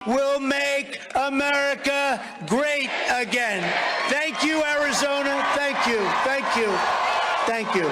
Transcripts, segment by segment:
will make America great again. Thank you, Arizona. Thank you. Thank you. Thank you.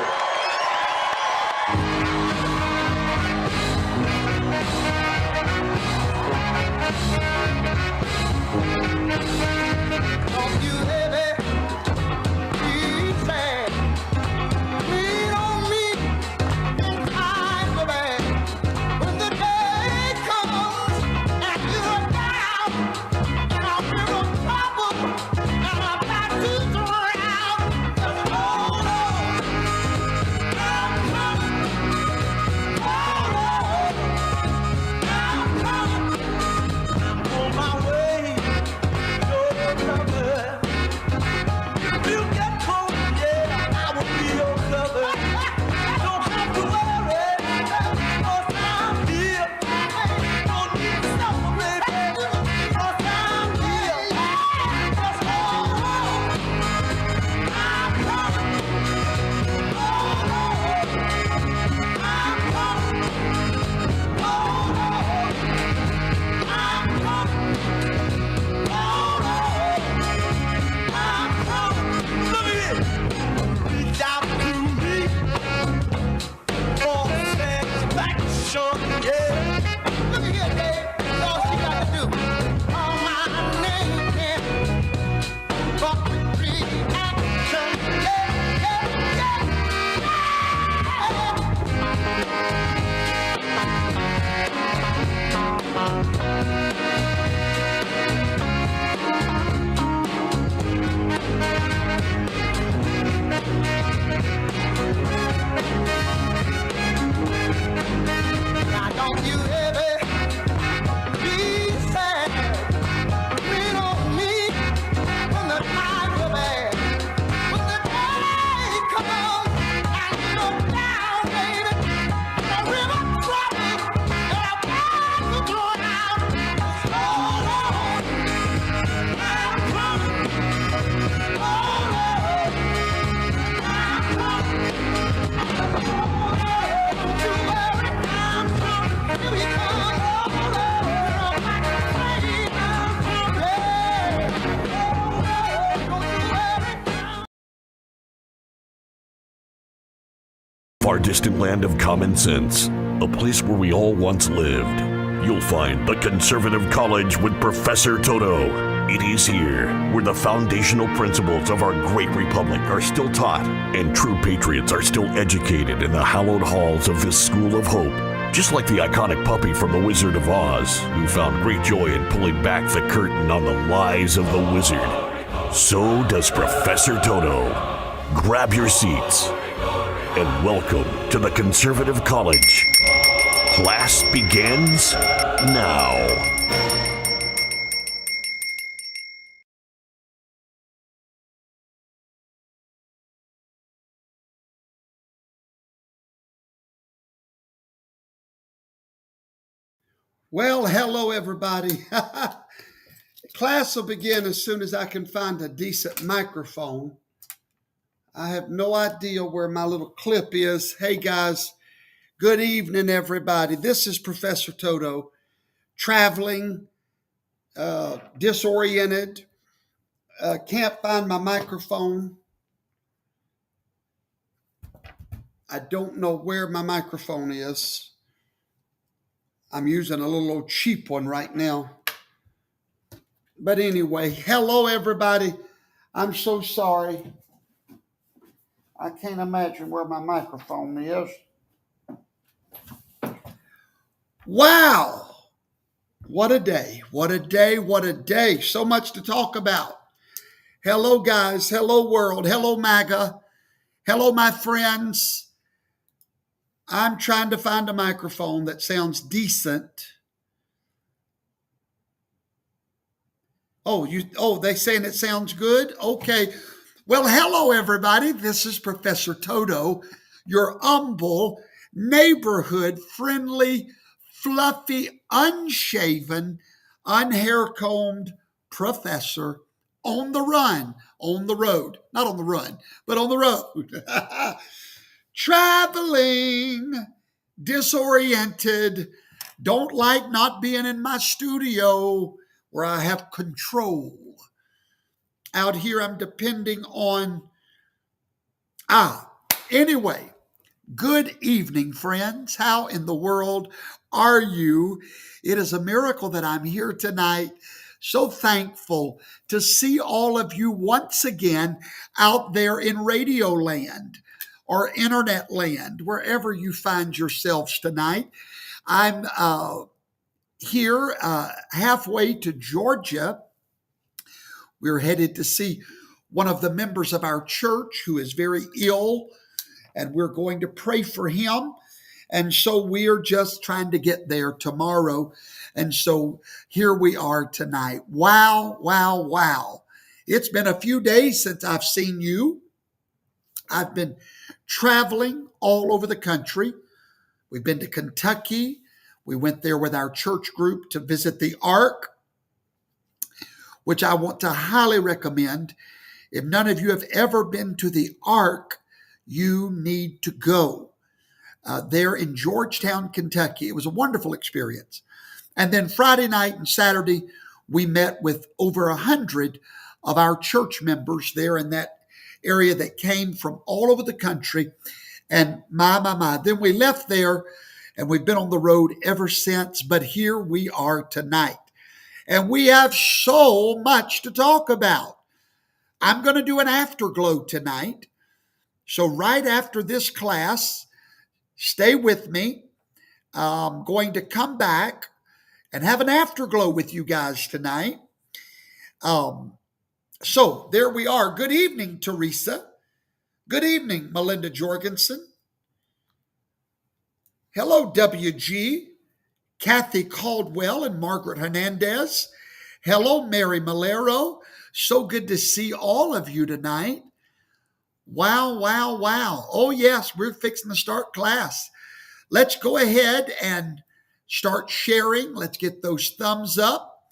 Far distant land of common sense, a place where we all once lived. You'll find the Conservative College with Professor Toto. It is here where the foundational principles of our great republic are still taught and true patriots are still educated in the hallowed halls of this school of hope. Just like the iconic puppy from The Wizard of Oz, who found great joy in pulling back the curtain on the lies of the wizard, so does Professor Toto. Grab your seats and welcome to the Conservative College. Class begins now. Well, hello, everybody. Class will begin as soon as I can find a decent microphone. I have no idea where my little clip is. Hey, guys. Good evening, everybody. This is Professor Toto, traveling, disoriented, can't find my microphone. I don't know where my microphone is. I'm using a little old cheap one right now. But anyway, hello, everybody. I'm so sorry. I can't imagine where my microphone is. Wow. What a day. What a day. What a day. So much to talk about. Hello, guys. Hello, world. Hello, MAGA. Hello, my friends. I'm trying to find a microphone that sounds decent. Oh, they saying it sounds good? Okay. Well, hello, everybody. This is Professor Toto, your humble, neighborhood-friendly, fluffy, unshaven, unhair-combed professor on the run, on the road. Not on the run, but on the road. Traveling, disoriented, Don't like not being in my studio where I have control. Out here, I'm depending on, anyway, good evening, friends. How in the world are you? It is a miracle that I'm here tonight. So thankful to see all of you once again out there in radio land or internet land, wherever you find yourselves tonight. I'm here halfway to Georgia. We're headed to see one of the members of our church who is very ill, and we're going to pray for him. And so we're just trying to get there tomorrow. And so here we are tonight. Wow, wow, wow. It's been a few days since I've seen you. I've been traveling all over the country. We've been to Kentucky. We went there with our church group to visit the Ark, which I want to highly recommend. If none of you have ever been to the Ark, you need to go. There in Georgetown, Kentucky. It was a wonderful experience. And then Friday night and Saturday, we met with over 100 of our church members there in that area that came from all over the country. And my. Then we left there, and we've been on the road ever since. But here we are tonight. And we have so much to talk about. I'm going to do an afterglow tonight. So right after this class, stay with me. I'm going to come back and have an afterglow with you guys tonight. So there we are. Good evening, Teresa. Good evening, Melinda Jorgensen. Hello, WG, Kathy Caldwell and Margaret Hernandez. Hello, Mary Malero. So good to see all of you tonight. Wow, wow, wow. Oh, yes, we're fixing to start class. Let's go ahead and start sharing. Let's get those thumbs up.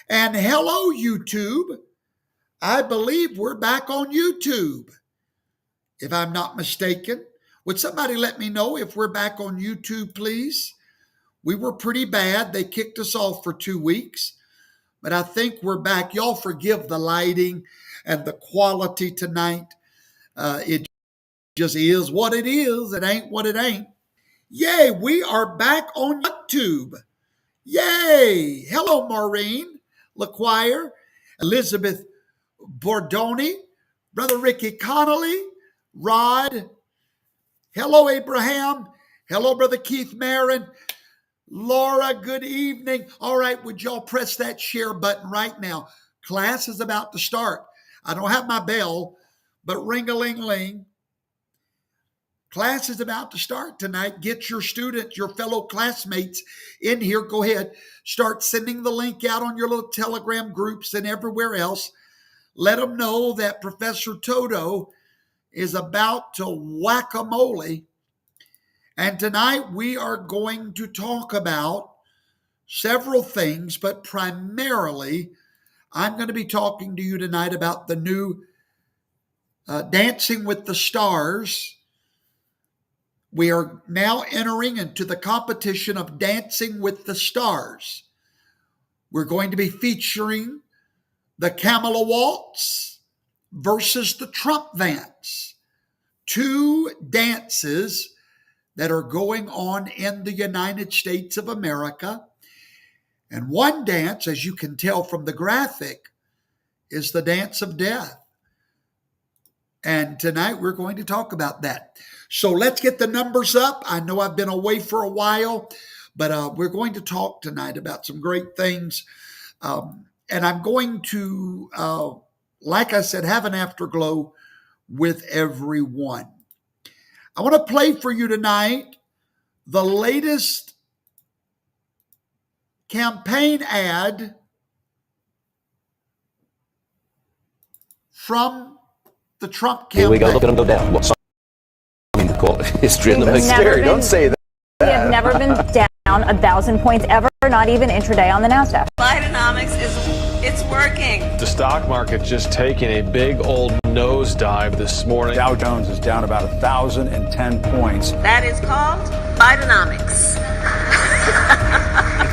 And hello, YouTube. I believe we're back on YouTube, if I'm not mistaken. Would somebody let me know if we're back on YouTube, please? We were pretty bad. They kicked us off for 2 weeks, but I think we're back. Y'all forgive the lighting and the quality tonight. It just is what it is. It ain't what it ain't. Yay, we are back on YouTube. Yay. Hello, Maureen LaQuire, Elizabeth Bordoni, Brother Ricky Connolly, Rod. Hello, Abraham. Hello, Brother Keith Marin. Laura, good evening. All right, would y'all press that share button right now? Class is about to start. I don't have my bell, but ring-a-ling-ling. Class is about to start tonight. Get your students, your fellow classmates in here. Go ahead. Start sending the link out on your little Telegram groups and everywhere else. Let them know that Professor Toto is about to whack-a-mole. And tonight we are going to talk about several things, but primarily I'm going to be talking to you tonight about the new Dancing with the Stars. We are now entering into the competition of Dancing with the Stars. We're going to be featuring the KamalaWaltz versus the TrumpVance. 2 dances that are going on in the United States of America. And one dance, as you can tell from the graphic, is the dance of death. And tonight we're going to talk about that. So let's get the numbers up. I know I've been away for a while, but we're going to talk tonight about some great things. And I'm going to, like I said, have an afterglow with everyone. I want to play for you tonight the latest campaign ad from the Trump campaign. Here we go. Look at them go down. What's call history in the That's scary. Don't say that. We have never been down 1,000 points ever, not even intraday on the NASDAQ. Bidenomics it's working. The stock market just taking a big old nosedive this morning. Dow Jones is down about 1,010 points. That is called Bidenomics.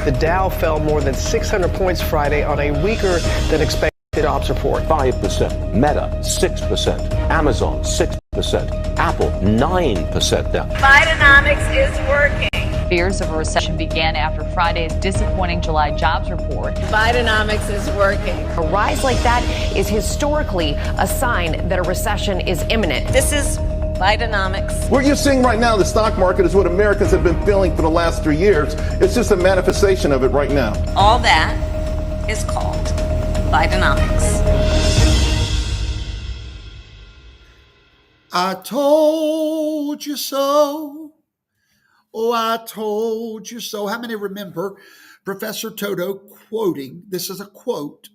The Dow fell more than 600 points Friday on a weaker than expected jobs report. 5%, Meta 6%, Amazon 6%, Apple 9% down. Bidenomics is working. Fears of a recession began after Friday's disappointing July jobs report. Bidenomics is working. A rise like that is historically a sign that a recession is imminent. This is Bidenomics. What you're seeing right now in the stock market is what Americans have been feeling for the last 3 years. It's just a manifestation of it right now. All that is called Bidenomics. I told you so. Oh, I told you so. How many remember Professor Toto quoting? This is a quote.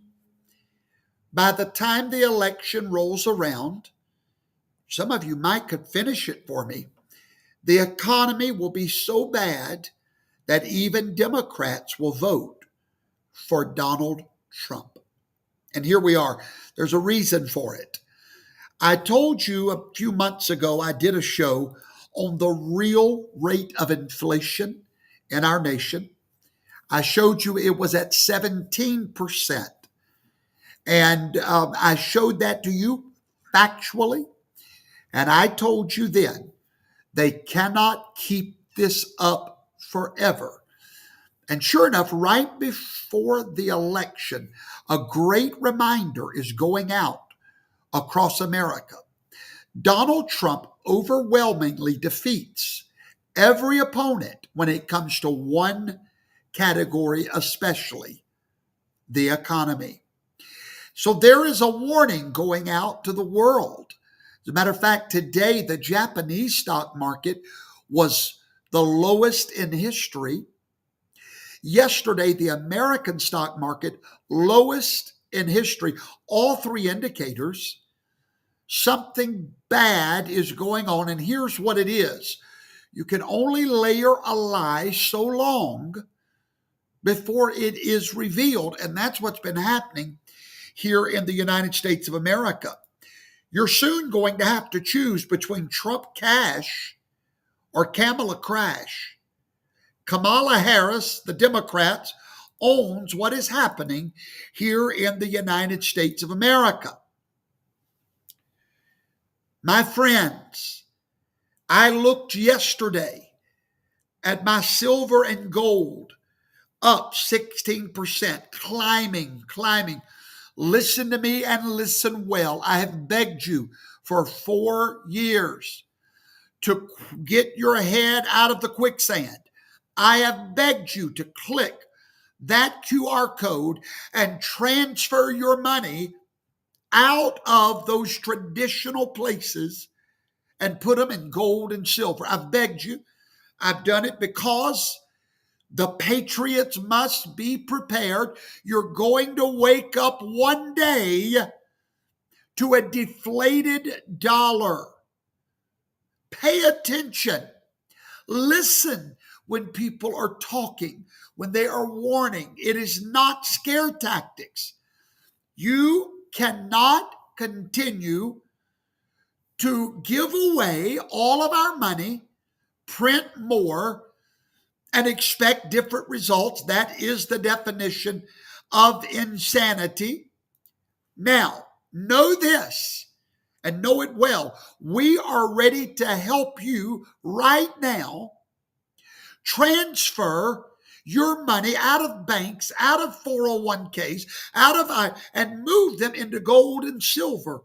By the time the election rolls around, some of you might could finish it for me. The economy will be so bad that even Democrats will vote for Donald Trump. And here we are. There's a reason for it. I told you a few months ago, I did a show on the real rate of inflation in our nation. I showed you it was at 17%. And I showed that to you factually. And I told you then, they cannot keep this up forever. And sure enough, right before the election, a great reminder is going out across America. Donald Trump overwhelmingly defeats every opponent when it comes to one category, especially the economy. So there is a warning going out to the world. As a matter of fact, today the Japanese stock market was the lowest in history. Yesterday, the American stock market, lowest in history. All three indicators, something bad is going on. And here's what it is. You can only layer a lie so long before it is revealed. And that's what's been happening here in the United States of America. You're soon going to have to choose between Trump cash or Kamala crash. Kamala Harris, the Democrats, owns what is happening here in the United States of America. My friends, I looked yesterday at my silver and gold up 16%, climbing. Listen to me and listen well. I have begged you for 4 years to get your head out of the quicksand. I have begged you to click that QR code and transfer your money out of those traditional places and put them in gold and silver. I've begged you. I've done it because the patriots must be prepared. You're going to wake up one day to a deflated dollar. Pay attention. Listen when people are talking, when they are warning. It is not scare tactics. You cannot continue to give away all of our money, print more, and expect different results. That is the definition of insanity. Now, know this and know it well. We are ready to help you right now transfer your money out of banks, out of 401ks, and move them into gold and silver,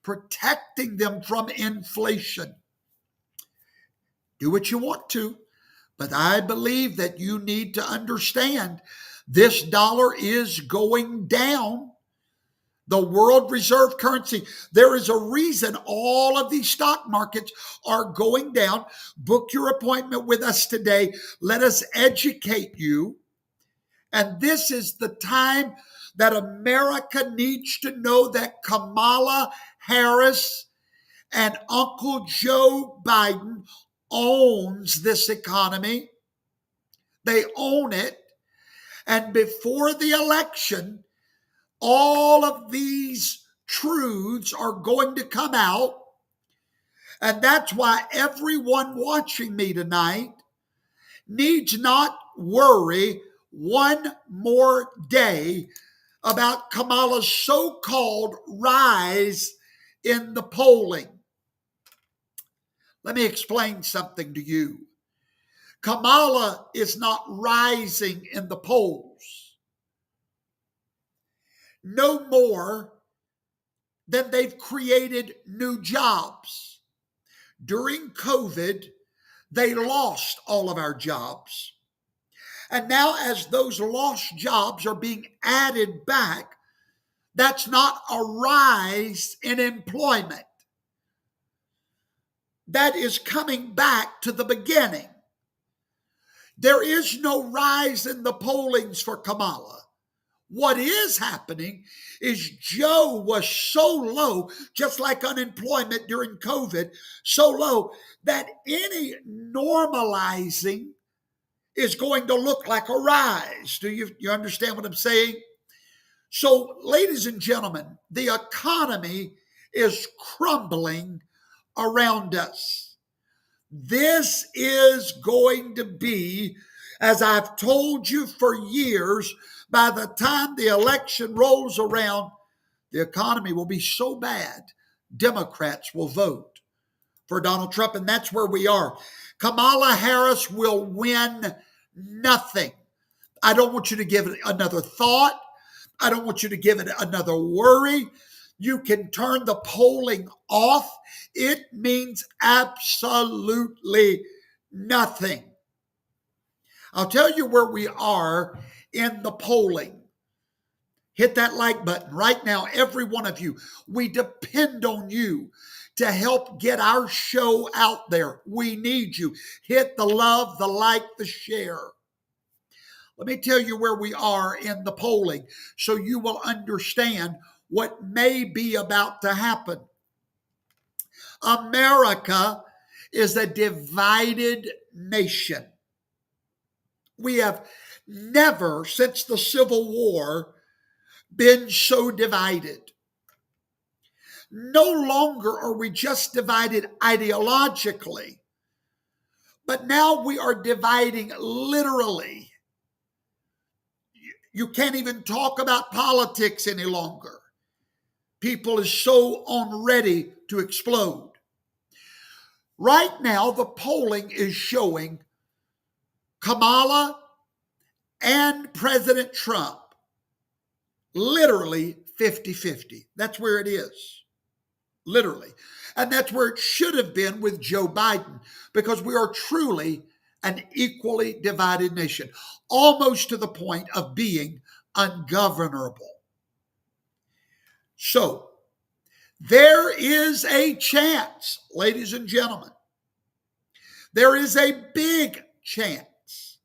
protecting them from inflation. Do what you want to, but I believe that you need to understand this dollar is going down. The world reserve currency. There is a reason all of these stock markets are going down. Book your appointment with us today. Let us educate you. And this is the time that America needs to know that Kamala Harris and Uncle Joe Biden owns this economy. They own it. And before the election, all of these truths are going to come out. And that's why everyone watching me tonight needs not worry one more day about Kamala's so-called rise in the polling. Let me explain something to you. Kamala is not rising in the polls no more than they've created new jobs. During COVID, they lost all of our jobs. And now as those lost jobs are being added back, that's not a rise in employment. That is coming back to the beginning. There is no rise in the pollings for Kamala. What is happening is Joe was so low, just like unemployment during COVID, so low that any normalizing is going to look like a rise. Do you understand what I'm saying? So, ladies and gentlemen, the economy is crumbling around us. This is going to be, as I've told you for years, by the time the election rolls around, the economy will be so bad, Democrats will vote for Donald Trump, and that's where we are. Kamala Harris will win nothing. I don't want you to give it another thought. I don't want you to give it another worry. You can turn the polling off. It means absolutely nothing. I'll tell you where we are in the polling. Hit that like button right now, every one of you. We depend on you to help get our show out there. We need you. Hit the love, the like, the share. Let me tell you where we are in the polling so you will understand what may be about to happen. America is a divided nation. We have never, since the Civil War, been so divided. No longer are we just divided ideologically, but now we are dividing literally. You can't even talk about politics any longer. People is so on ready to explode. Right now, the polling is showing Kamala and President Trump literally 50-50. That's where it is. Literally. And that's where it should have been with Joe Biden, because we are truly an equally divided nation, almost to the point of being ungovernable. So, there is a chance, ladies and gentlemen, there is a big chance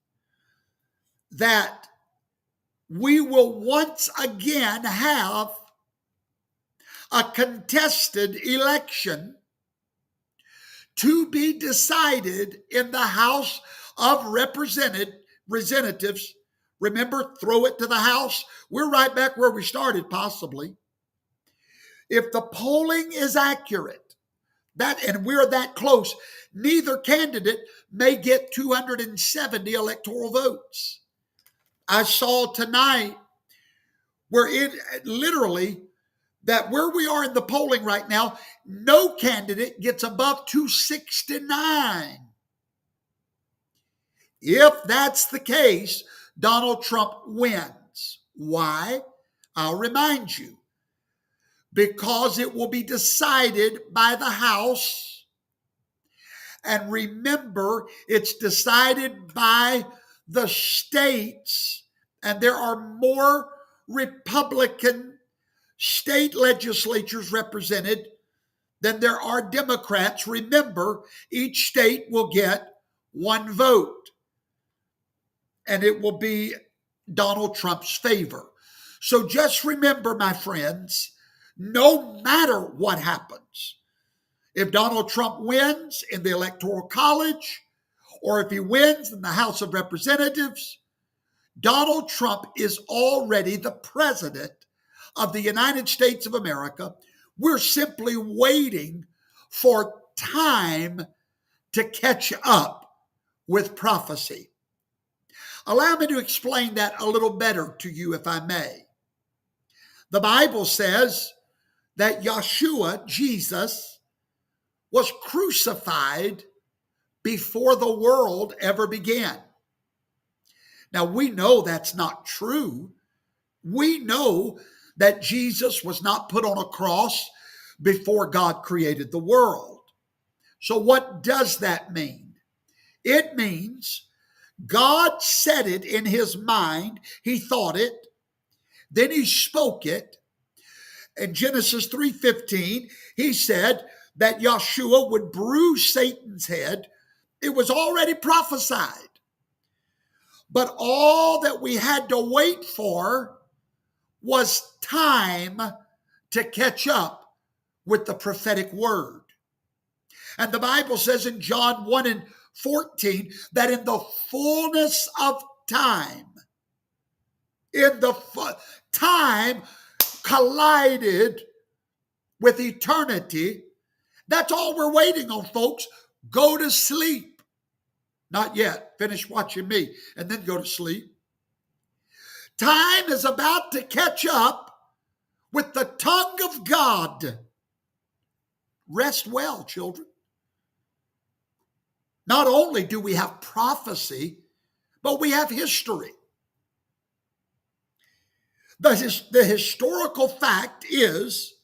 that we will once again have a contested election to be decided in the House of Representatives. Remember, throw it to the House. We're right back where we started, possibly. If the polling is accurate, and we're that close, neither candidate may get 270 electoral votes. I saw tonight where it literally, that where we are in the polling right now, no candidate gets above 269. If that's the case, Donald Trump wins. Why? I'll remind you. Because it will be decided by the House. And remember, it's decided by the states, and there are more Republican state legislatures represented than there are Democrats. Remember, each state will get one vote, and it will be Donald Trump's favor. So just remember, my friends, no matter what happens, if Donald Trump wins in the Electoral College, or if he wins in the House of Representatives, Donald Trump is already the president of the United States of America. We're simply waiting for time to catch up with prophecy. Allow me to explain that a little better to you, if I may. The Bible says that Yeshua, Jesus, was crucified before the world ever began. Now, we know that's not true. We know that Jesus was not put on a cross before God created the world. So what does that mean? It means God said it in his mind. He thought it. Then he spoke it. In Genesis 3:15, he said that Yeshua would bruise Satan's head. It was already prophesied. But all that we had to wait for was time to catch up with the prophetic word. And the Bible says in John 1:14 that in the fullness of time, time collided with eternity. That's all we're waiting on, folks. Go to sleep. Not yet. Finish watching me and then go to sleep. Time is about to catch up with the tongue of God. Rest well, children. Not only do we have prophecy, but we have history. The historical fact is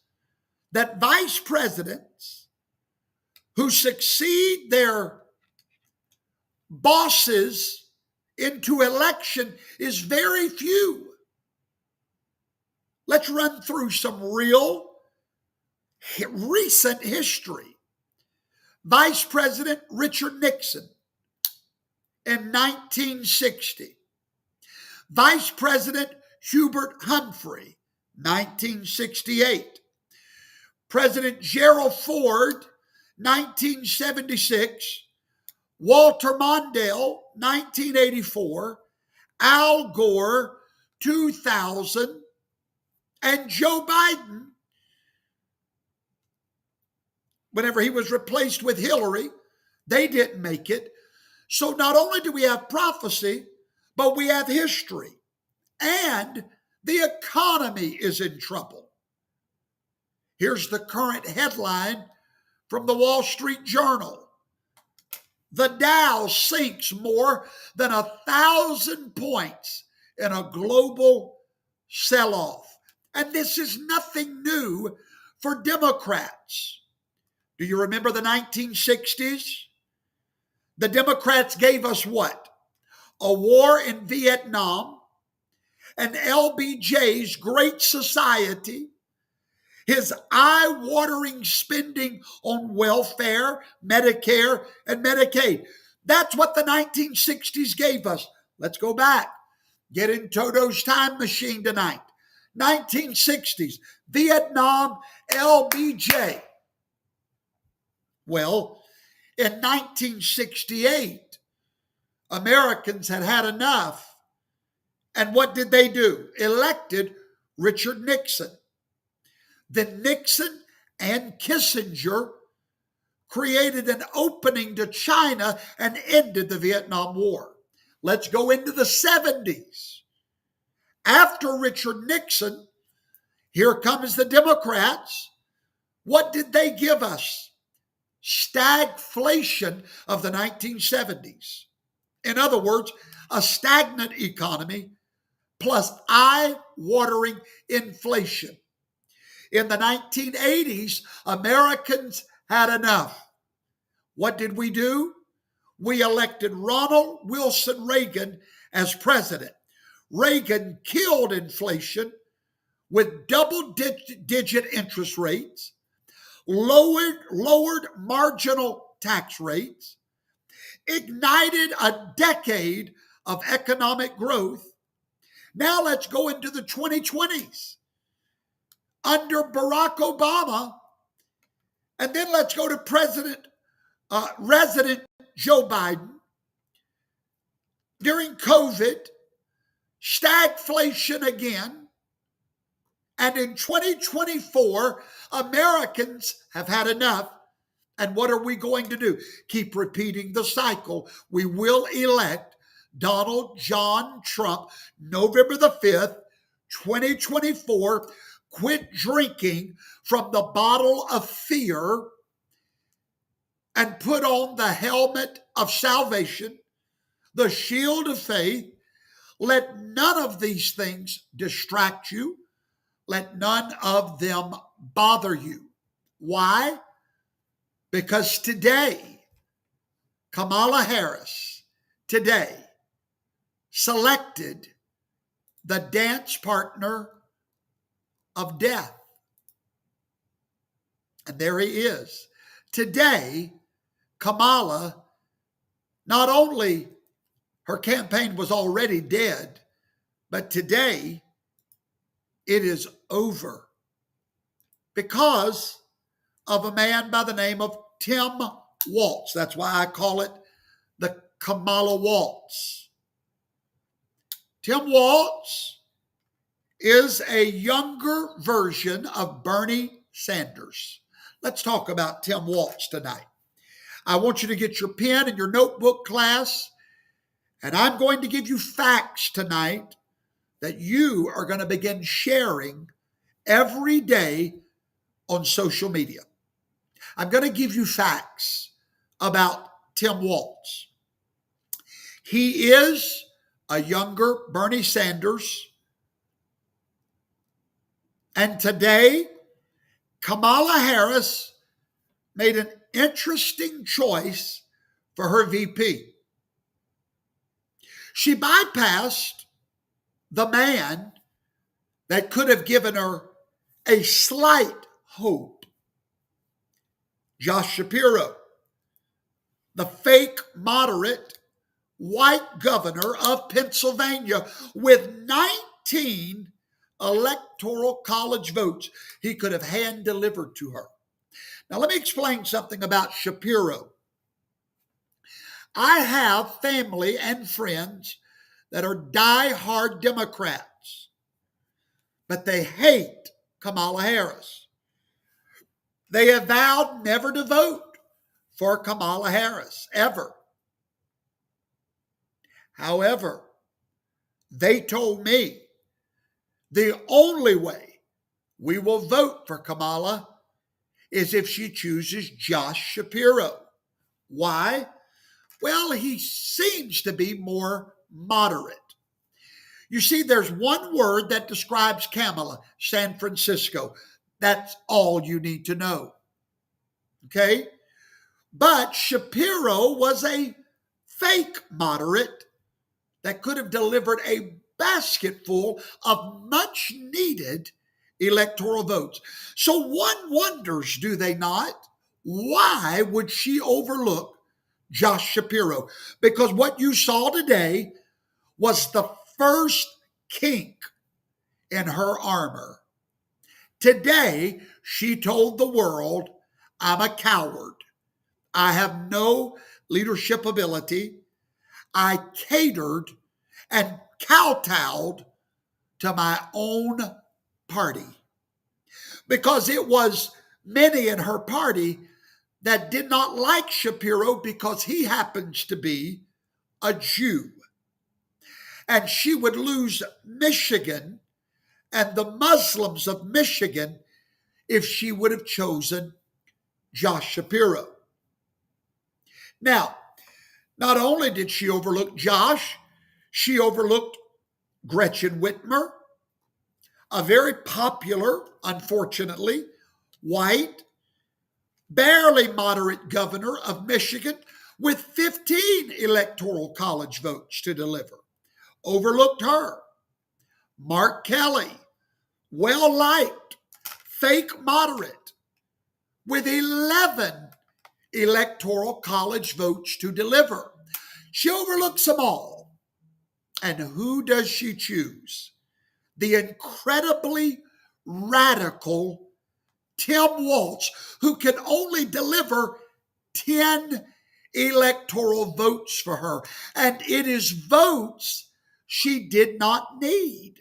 that vice presidents who succeed their bosses into election is very few. Let's run through some real recent history. Vice President Richard Nixon in 1960. Vice President Hubert Humphrey, 1968. President Gerald Ford, 1976. Walter Mondale, 1984. Al Gore, 2000. And Joe Biden, whenever he was replaced with Hillary, they didn't make it. So not only do we have prophecy, but we have history. And the economy is in trouble. Here's the current headline from the Wall Street Journal. The Dow sinks more than 1,000 points in a global sell-off. And this is nothing new for Democrats. Do you remember the 1960s? The Democrats gave us what? A war in Vietnam, and LBJ's Great Society, his eye-watering spending on welfare, Medicare, and Medicaid. That's what the 1960s gave us. Let's go back. Get in Toto's time machine tonight. 1960s, Vietnam, LBJ. Well, in 1968, Americans had had enough. And what did they do? Elected Richard Nixon. Then Nixon and Kissinger created an opening to China and ended the Vietnam War. Let's go into the 70s. After Richard Nixon, here comes the Democrats. What did they give us? Stagflation of the 1970s. In other words, a stagnant economy plus eye-watering inflation. In the 1980s, Americans had enough. What did we do? We elected Ronald Wilson Reagan as president. Reagan killed inflation with double-digit interest rates, lowered marginal tax rates, ignited a decade of economic growth. Now let's go into the 2020s under Barack Obama, and then let's go to Resident Joe Biden. During COVID, stagflation again, and in 2024, Americans have had enough. And what are we going to do? Keep repeating the cycle. We will elect Donald John Trump, November the 5th, 2024, quit drinking from the bottle of fear and put on the helmet of salvation, the shield of faith. Let none of these things distract you. Let none of them bother you. Why? Because today, Kamala Harris, today, selected the dance partner of death. And there he is. Today, Kamala, not only her campaign was already dead, but today it is over because of a man by the name of Tim Walz. That's why I call it the KamalaWaltz. Tim Walz is a younger version of Bernie Sanders. Let's talk about Tim Walz tonight. I want you to get your pen and your notebook, class, and I'm going to give you facts tonight that you are going to begin sharing every day on social media. I'm going to give you facts about Tim Walz. He is a younger Bernie Sanders. And today, Kamala Harris made an interesting choice for her VP. She bypassed the man that could have given her a slight hope. Josh Shapiro, the fake moderate white governor of Pennsylvania with 19 electoral college votes he could have hand delivered to her. Now, let me explain something about Shapiro. I have family and friends that are die-hard Democrats, but they hate Kamala Harris. They have vowed never to vote for Kamala Harris, ever. However, they told me the only way we will vote for Kamala is if she chooses Josh Shapiro. Why? Well, he seems to be more moderate. You see, there's one word that describes Kamala, San Francisco. That's all you need to know. Okay? But Shapiro was a fake moderate that could have delivered a basketful of much needed electoral votes. So one wonders, do they not? Why would she overlook Josh Shapiro? Because what you saw today was the first kink in her armor. Today, she told the world, I'm a coward. I have no leadership ability. I catered and kowtowed to my own party. Because it was many in her party that did not like Shapiro because he happens to be a Jew. And she would lose Michigan and the Muslims of Michigan if she would have chosen Josh Shapiro. Now, not only did she overlook Josh, she overlooked Gretchen Whitmer, a very popular, unfortunately, white, barely moderate governor of Michigan with 15 electoral college votes to deliver. Overlooked her. Mark Kelly, well-liked, fake moderate, with 11 electoral college votes to deliver. She overlooks them all. And who does she choose? The incredibly radical Tim Walz, who can only deliver 10 electoral votes for her. And it is votes she did not need.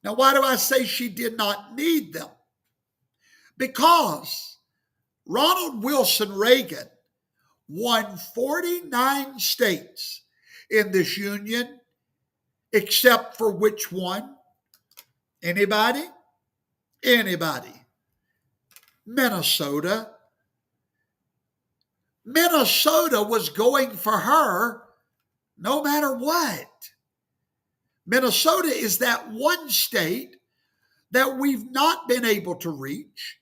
Now, why do I say she did not need them? Because Ronald Wilson Reagan won 49 states in this union, except for which one? Anybody? Anybody? Minnesota. Minnesota was going for her no matter what. Minnesota is that one state that we've not been able to reach,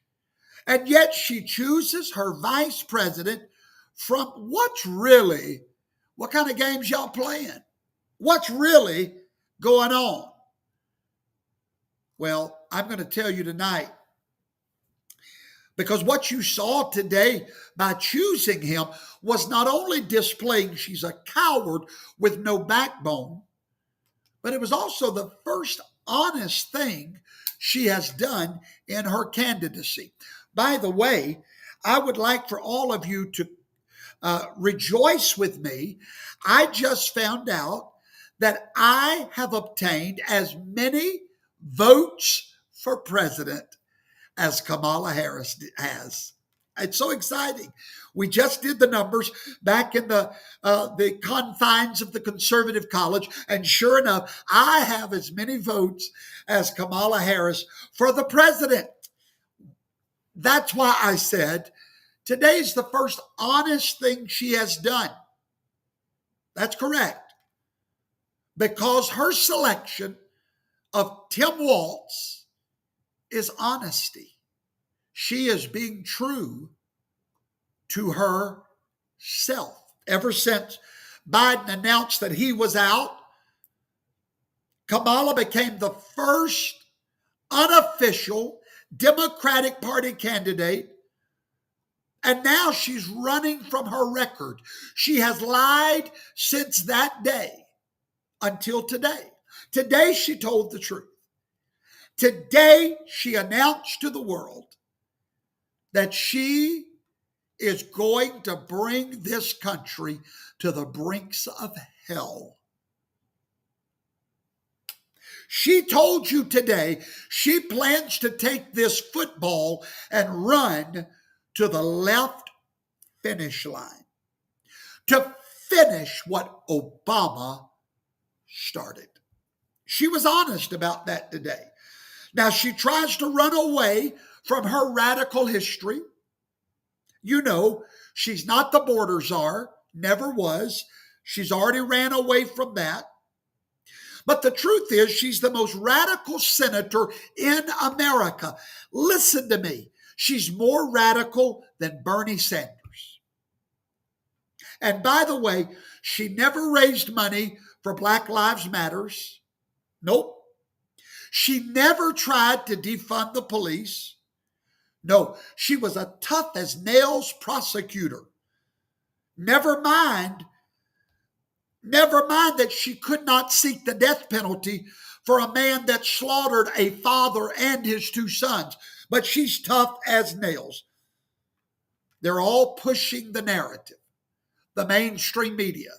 and yet she chooses her vice president from what kind of games y'all playing? What's really going on? Well, I'm going to tell you tonight, because what you saw today by choosing him was not only displaying she's a coward with no backbone, but it was also the first honest thing she has done in her candidacy. By the way, I would like for all of you to rejoice with me. I just found out that I have obtained as many votes for president as Kamala Harris has. It's so exciting. We just did the numbers back in the confines of the conservative college, and sure enough, I have as many votes as Kamala Harris for the president. That's why I said today's the first honest thing she has done. That's correct. Because her selection of Tim Walz is honesty. She is being true to herself. Ever since Biden announced that he was out, Kamala became the first unofficial Democratic Party candidate, and now she's running from her record. She has lied since that day until today. Today she told the truth. Today she announced to the world that she is going to bring this country to the brinks of hell. She told you today she plans to take this football and run to the left finish line, to finish what Obama started. She was honest about that today. Now she tries to run away from her radical history. You know, she's not the border czar, never was. She's already ran away from that. But the truth is, she's the most radical senator in America. Listen to me. She's more radical than Bernie Sanders. And by the way, she never raised money for Black Lives Matters. Nope. She never tried to defund the police. No, she was a tough as nails prosecutor. Never mind that she could not seek the death penalty for a man that slaughtered a father and his two sons. But she's tough as nails. They're all pushing the narrative, the mainstream media,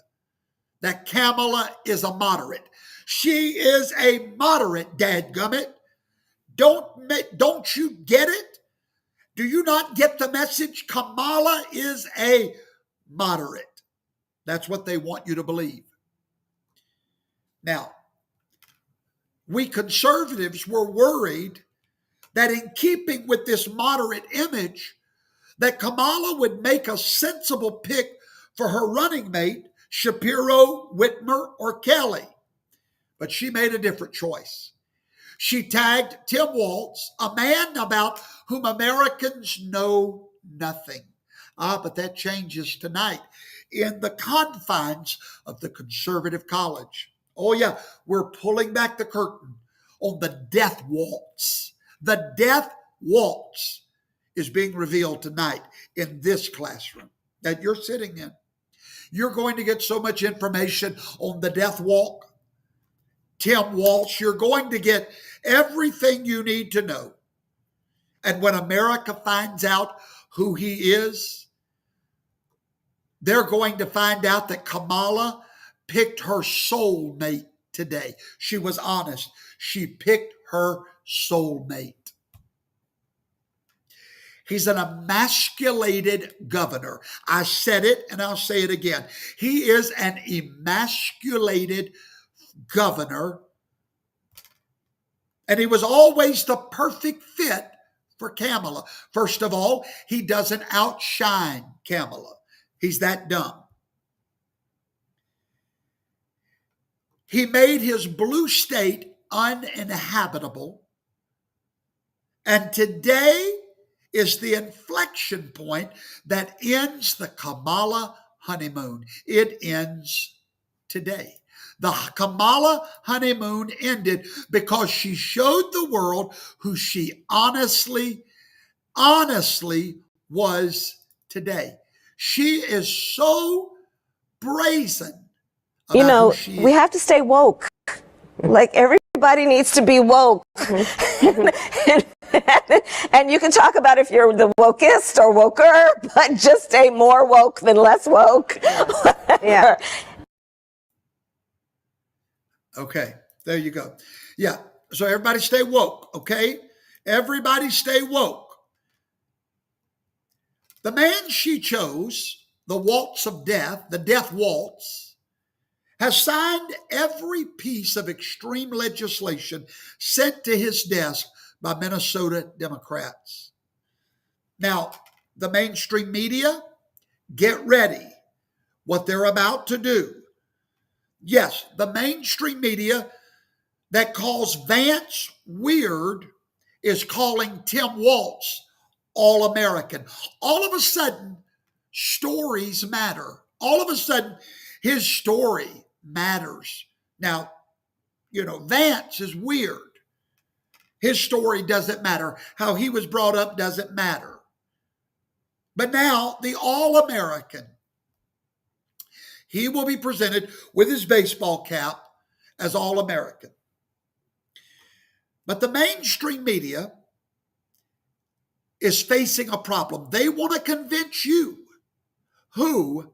that Kamala is a moderate. She is a moderate, dadgummit. Don't you get it? Do you not get the message? Kamala is a moderate. That's what they want you to believe. Now, we conservatives were worried that in keeping with this moderate image, that Kamala would make a sensible pick for her running mate, Shapiro, Whitmer, or Kelly. But she made a different choice. She tagged Tim Walz, a man about whom Americans know nothing. But that changes tonight in the confines of the conservative college. Oh yeah, we're pulling back the curtain on the death waltz. The death waltz is being revealed tonight in this classroom that you're sitting in. You're going to get so much information on the death walk. Tim Walz, you're going to get everything you need to know. And when America finds out who he is, they're going to find out that Kamala picked her soulmate today. She was honest. She picked her soulmate. He's an emasculated governor. I said it and I'll say it again. He is an emasculated governor. And he was always the perfect fit for Kamala. First of all, he doesn't outshine Kamala. He's that dumb. He made his blue state uninhabitable. And today is the inflection point that ends the Kamala honeymoon. It ends today. The Kamala honeymoon ended because she showed the world who she honestly was today. She is so brazen. You know, we have to stay woke. Like everybody needs to be woke. And you can talk about if you're the wokest or woker, but just stay more woke than less woke. Yeah. Okay, there you go. Yeah, so everybody stay woke, okay? Everybody stay woke. The man she chose, the waltz of death, the death waltz, has signed every piece of extreme legislation sent to his desk by Minnesota Democrats. Now, the mainstream media, get ready what they're about to do. Yes, the mainstream media that calls Vance weird is calling Tim Walz all-American. All of a sudden, stories matter. All of a sudden, his story matters. Now, you know, Vance is weird. His story doesn't matter. How he was brought up doesn't matter. But now, the all-American, he will be presented with his baseball cap as all-American. But the mainstream media is facing a problem. They want to convince you who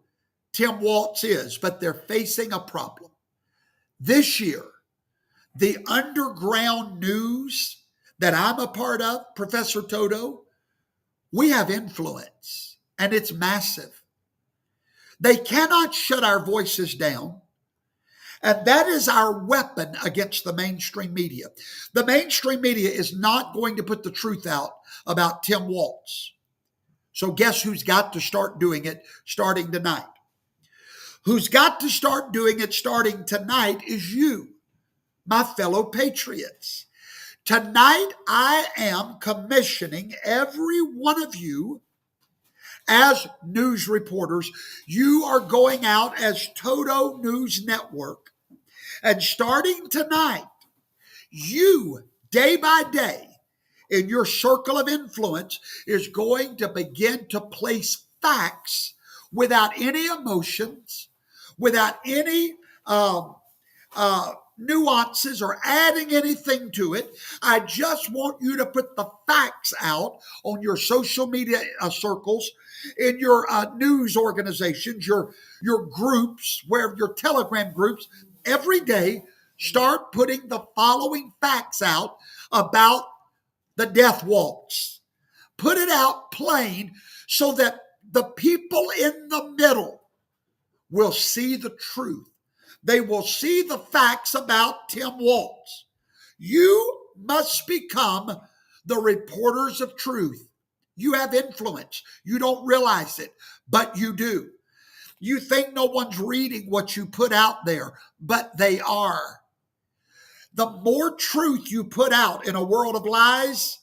Tim Walz is, but they're facing a problem. This year, the underground news that I'm a part of, Professor Toto, we have influence, and it's massive. They cannot shut our voices down, and that is our weapon against the mainstream media. The mainstream media is not going to put the truth out about Tim Walz. So guess who's got to start doing it starting tonight? Who's got to start doing it starting tonight is you, my fellow patriots. Tonight, I am commissioning every one of you as news reporters. You are going out as Toto News Network. And starting tonight, you, day by day, in your circle of influence, is going to begin to place facts without any emotions, without any nuances or adding anything to it. I just want you to put the facts out on your social media circles, in your news organizations, your groups, where your Telegram groups. Every day, start putting the following facts out about the death waltz. Put it out plain so that the people in the middle will see the truth. They will see the facts about Tim Walz. You must become the reporters of truth. You have influence. You don't realize it, but you do. You think no one's reading what you put out there, but they are. The more truth you put out in a world of lies,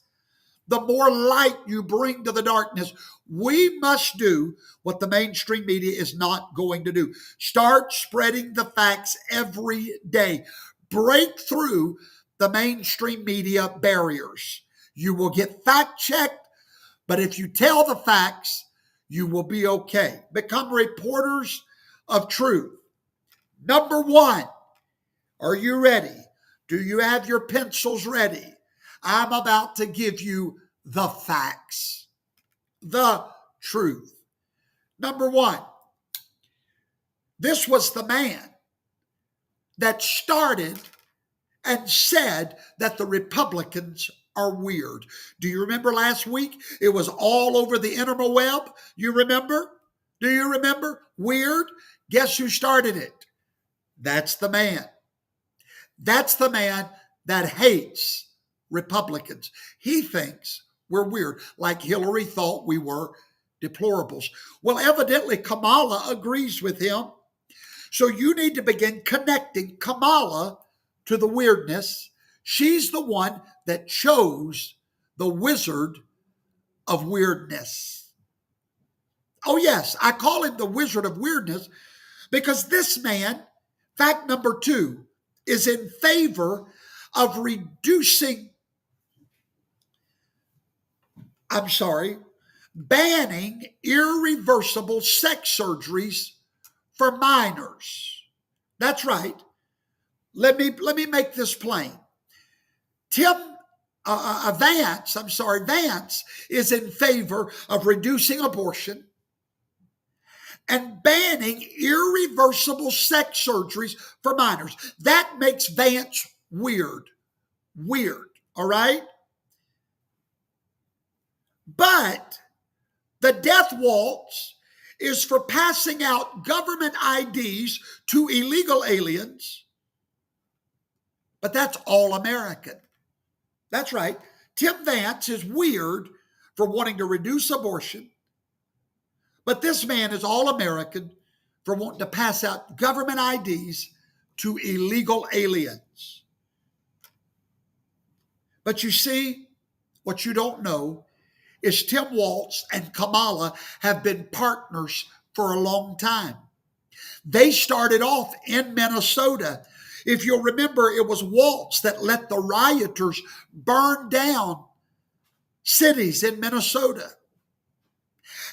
the more light you bring to the darkness. We must do what the mainstream media is not going to do. Start spreading the facts every day. Break through the mainstream media barriers. You will get fact checked, but if you tell the facts, you will be okay. Become reporters of truth. Number one, are you ready? Do you have your pencils ready? I'm about to give you the facts, the truth. Number one, this was the man that started and said that the Republicans are weird. Do you remember last week? It was all over the interweb. You remember? Do you remember? Weird. Guess who started it? That's the man. That's the man that hates Republicans. He thinks we're weird, like Hillary thought we were deplorables. Well, evidently Kamala agrees with him. So you need to begin connecting Kamala to the weirdness. She's the one that chose the wizard of weirdness. Oh, yes, I call him the wizard of weirdness because this man, fact number 2, is in favor of banning irreversible sex surgeries for minors. That's right. Let me make this plain. Vance is in favor of reducing abortion and banning irreversible sex surgeries for minors. That makes Vance weird. Weird, all right? But the death waltz is for passing out government IDs to illegal aliens, but that's all American. That's right. Tim Vance is weird for wanting to reduce abortion, but this man is all American for wanting to pass out government IDs to illegal aliens. But you see, what you don't know is Tim Walz and Kamala have been partners for a long time. They started off in Minnesota. If you'll remember, it was Walz that let the rioters burn down cities in Minnesota.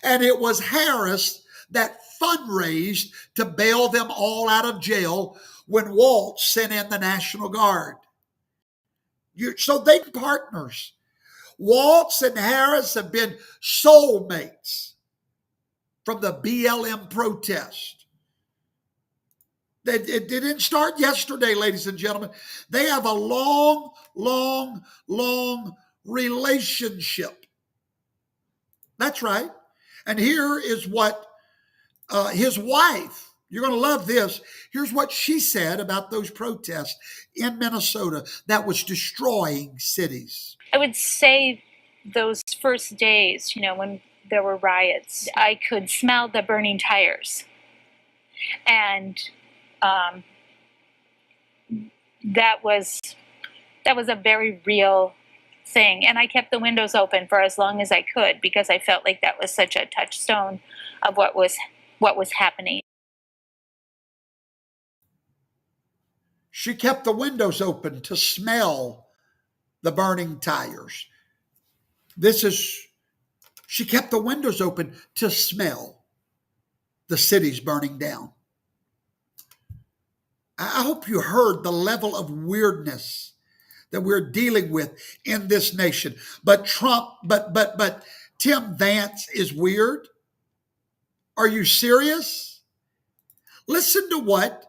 And it was Harris that fundraised to bail them all out of jail when Walz sent in the National Guard. So they're partners. Waltz and Harris have been soulmates from the BLM protest. It didn't start yesterday, ladies and gentlemen. They have a long, long, long relationship. That's right. And here is what his wife, you're going to love this. Here's what she said about those protests in Minnesota that was destroying cities. I would say those first days, when there were riots, I could smell the burning tires. And that was a very real thing. And I kept the windows open for as long as I could because I felt like that was such a touchstone of what was happening. She kept the windows open to smell the burning tires. She kept the windows open to smell the cities burning down. I hope you heard the level of weirdness that we're dealing with in this nation. But Tim Vance is weird. Are you serious? Listen to what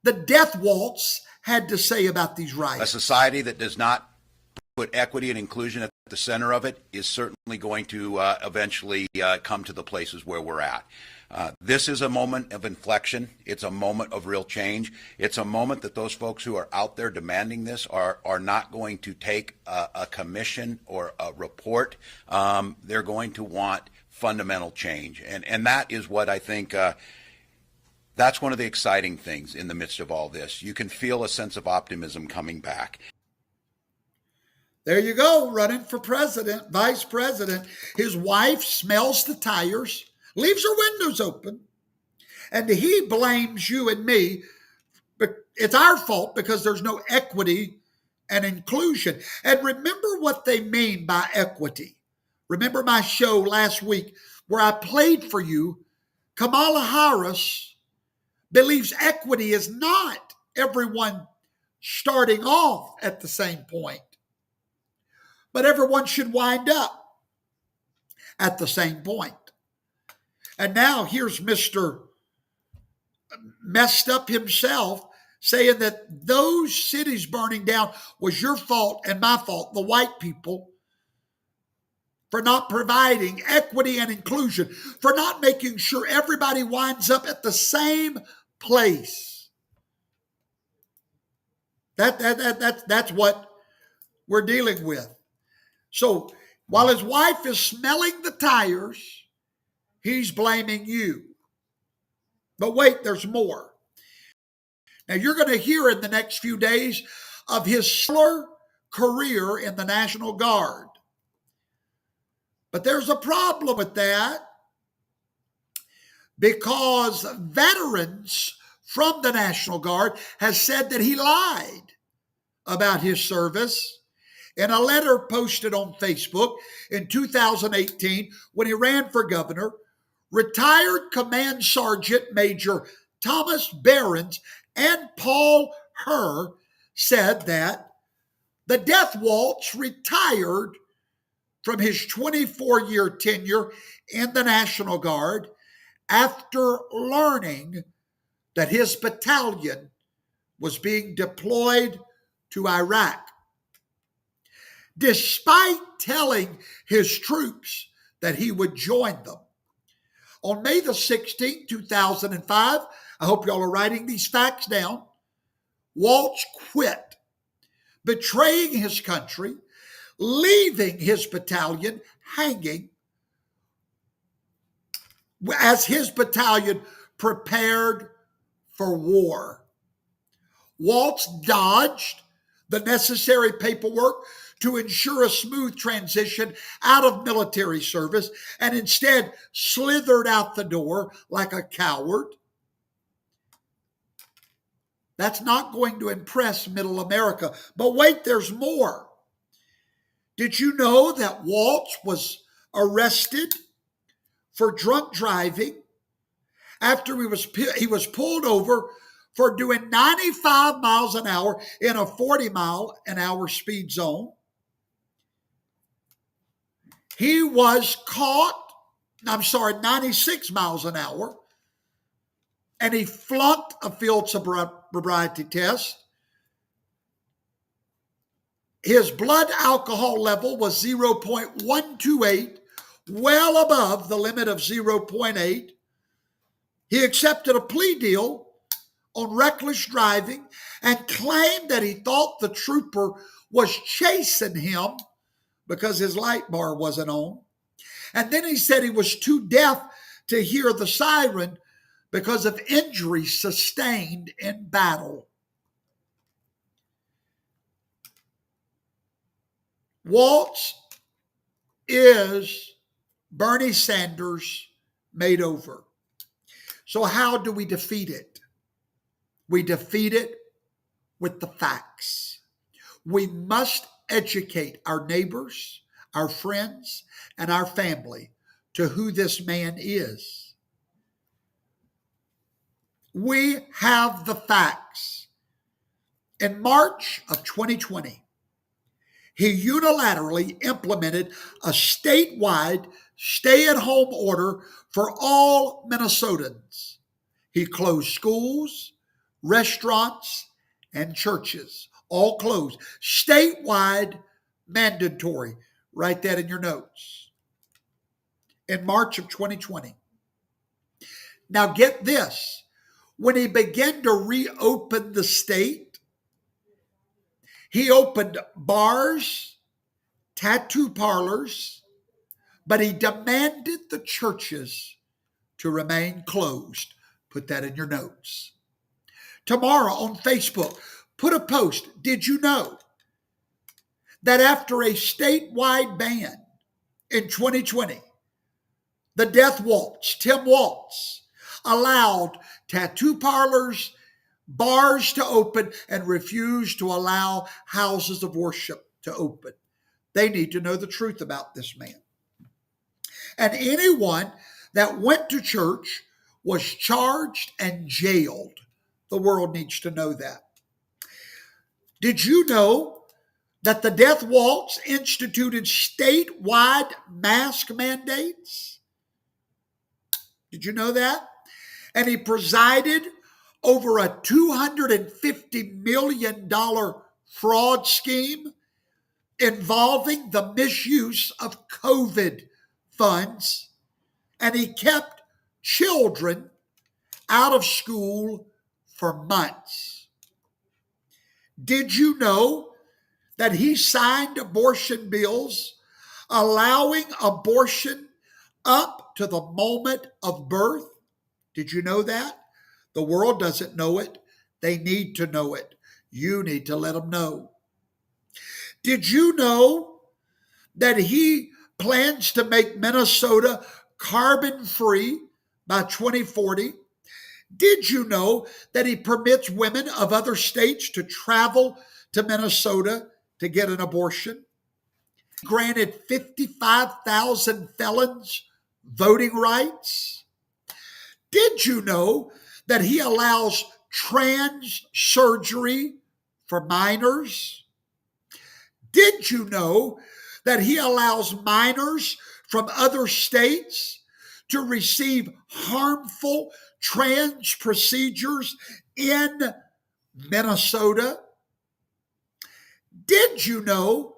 the death waltz had to say about these riots. A society that does not put equity and inclusion at the center of it is certainly going to eventually come to the places where we're at. This is a moment of inflection. It's a moment of real change. It's a moment that those folks who are out there demanding this are not going to take a commission or a report. They're going to want fundamental change. And that is what I think that's one of the exciting things in the midst of all this. You can feel a sense of optimism coming back. There you go, running for president, vice president. His wife smells the tires, leaves her windows open, and he blames you and me. But it's our fault because there's no equity and inclusion. And remember what they mean by equity. Remember my show last week where I played for you, Kamala Harris believes equity is not everyone starting off at the same point, but everyone should wind up at the same point. And now here's Mr. Messed Up himself saying that those cities burning down was your fault and my fault, the white people, for not providing equity and inclusion, for not making sure everybody winds up at the same place. That's what we're dealing with. So while his wife is smelling the tires, he's blaming you. But wait, there's more. Now you're going to hear in the next few days of his stellar career in the National Guard. But there's a problem with that, because veterans from the National Guard has said that he lied about his service in a letter posted on Facebook in 2018 when he ran for governor. Retired Command Sergeant Major Thomas Behrens and Paul Herr said that the Death Waltz retired from his 24-year tenure in the National Guard after learning that his battalion was being deployed to Iraq. Despite telling his troops that he would join them. On May the 16th, 2005, I hope y'all are writing these facts down, Waltz quit, betraying his country, leaving his battalion hanging as his battalion prepared for war. Waltz dodged the necessary paperwork to ensure a smooth transition out of military service and instead slithered out the door like a coward. That's not going to impress Middle America. But wait, there's more. Did you know that Waltz was arrested for drunk driving after he was pulled over for doing 95 miles an hour in a 40-mile-an-hour speed zone? He was caught, 96 miles an hour, and he flunked a field sobriety test. His blood alcohol level was 0.128, well above the limit of 0.8. He accepted a plea deal on reckless driving and claimed that he thought the trooper was chasing him because his light bar wasn't on. And then he said he was too deaf to hear the siren because of injuries sustained in battle. Waltz is Bernie Sanders made over. So how do we defeat it? We defeat it with the facts. We must educate our neighbors, our friends, and our family to who this man is. We have the facts. In March of 2020, he unilaterally implemented a statewide stay-at-home order for all Minnesotans. He closed schools, restaurants, and churches, all closed. Statewide, mandatory. Write that in your notes. In March of 2020. Now get this. When he began to reopen the state, he opened bars, tattoo parlors, but he demanded the churches to remain closed. Put that in your notes. Tomorrow on Facebook, put a post. Did you know that after a statewide ban in 2020, the Death Waltz, Tim Walz, allowed tattoo parlors, bars to open, and refused to allow houses of worship to open? They need to know the truth about this man. And anyone that went to church was charged and jailed. The world needs to know that. Did you know that the Death Waltz instituted statewide mask mandates? Did you know that? And he presided over a $250 million fraud scheme involving the misuse of COVID funds, and he kept children out of school for months. Did you know that he signed abortion bills allowing abortion up to the moment of birth? Did you know that? The world doesn't know it. They need to know it. You need to let them know. Did you know that he plans to make Minnesota carbon-free by 2040? Did you know that he permits women of other states to travel to Minnesota to get an abortion? He granted 55,000 felons voting rights. Did you know that he allows trans surgery for minors? Did you know that he allows minors from other states to receive harmful trans procedures in Minnesota? Did you know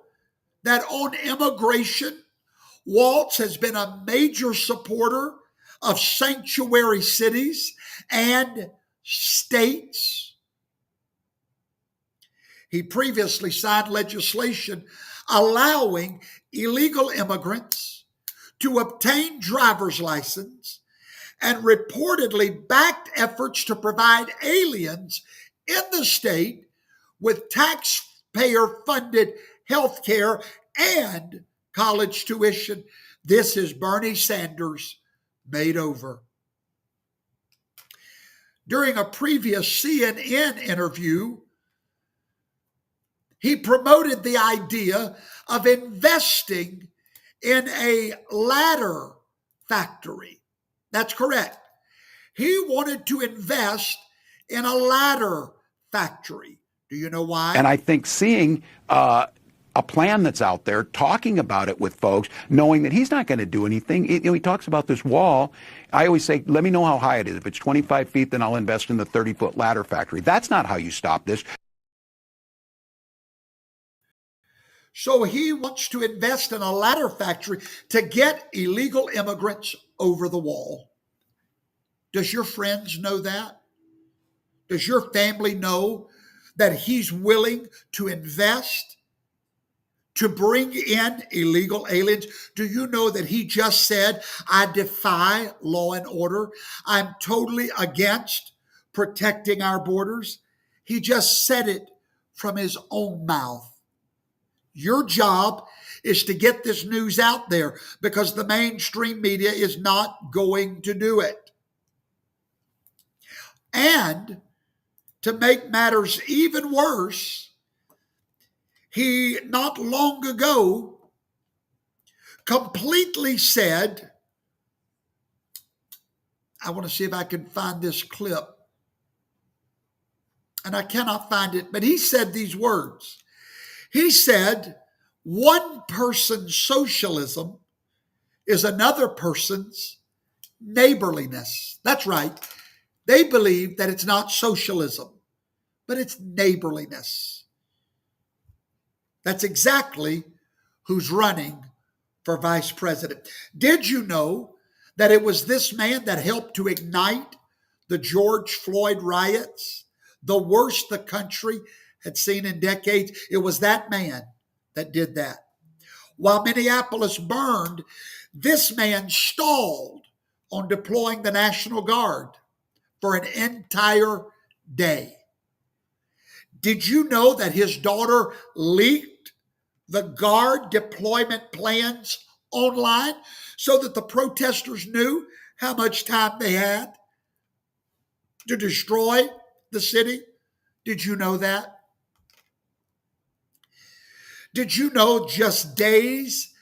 that on immigration, Waltz has been a major supporter of sanctuary cities and states? He previously signed legislation allowing illegal immigrants to obtain driver's license and reportedly backed efforts to provide aliens in the state with taxpayer-funded health care and college tuition. This is Bernie Sanders made over. During a previous CNN interview, he promoted the idea of investing in a ladder factory. That's correct. He wanted to invest in a ladder factory. Do you know why? And I think seeing a plan that's out there, talking about it with folks, knowing that he's not going to do anything. He talks about this wall. I always say, let me know how high it is. If it's 25 feet, then I'll invest in the 30-foot ladder factory. That's not how you stop this. So he wants to invest in a ladder factory to get illegal immigrants over the wall. Does your friends know that? Does your family know that he's willing to invest to bring in illegal aliens? Do you know that he just said, I defy law and order. I'm totally against protecting our borders. He just said it from his own mouth. Your job is to get this news out there because the mainstream media is not going to do it. And to make matters even worse, he not long ago completely said, I want to see if I can find this clip, and I cannot find it, but he said these words. He said, one person's socialism is another person's neighborliness. That's right. They believe that it's not socialism, but it's neighborliness. That's exactly who's running for vice president. Did you know that it was this man that helped to ignite the George Floyd riots, the worst the country had seen in decades? It was that man that did that. While Minneapolis burned, this man stalled on deploying the National Guard for an entire day. Did you know that his daughter leaked the Guard deployment plans online so that the protesters knew how much time they had to destroy the city? Did you know that? Did you know just days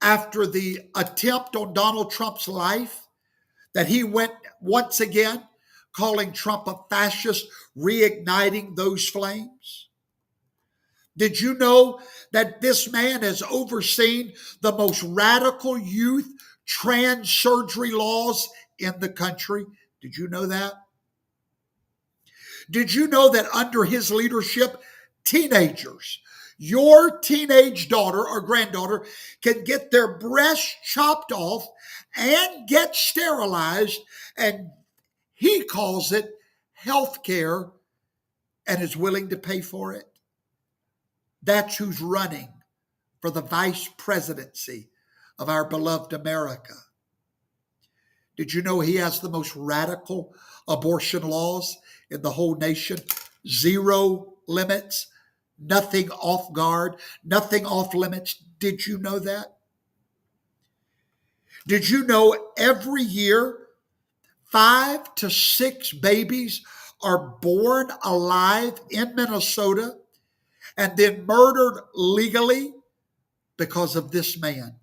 after the attempt on Donald Trump's life that he went once again calling Trump a fascist, reigniting those flames? Did you know that this man has overseen the most radical youth trans surgery laws in the country? Did you know that? Did you know that under his leadership, teenagers, your teenage daughter or granddaughter, can get their breasts chopped off and get sterilized, and he calls it health care and is willing to pay for it? That's who's running for the vice presidency of our beloved America. Did you know he has the most radical abortion laws in the whole nation? 0 limits, nothing off guard, nothing off limits. Did you know that? Did you know every year 5 to 6 babies are born alive in Minnesota and then murdered legally because of this man?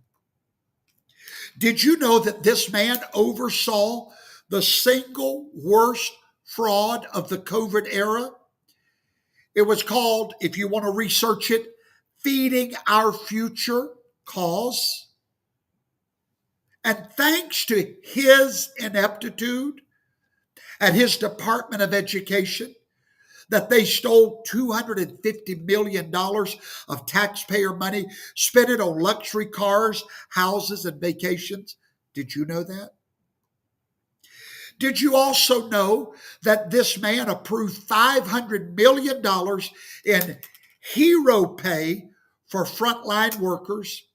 Did you know that this man oversaw the single worst fraud of the COVID era? It was called, if you want to research it, Feeding Our Future Cause. And thanks to his ineptitude and his Department of Education, that they stole $250 million of taxpayer money, spent it on luxury cars, houses, and vacations. Did you know that? Did you also know that this man approved $500 million in hero pay for frontline workers,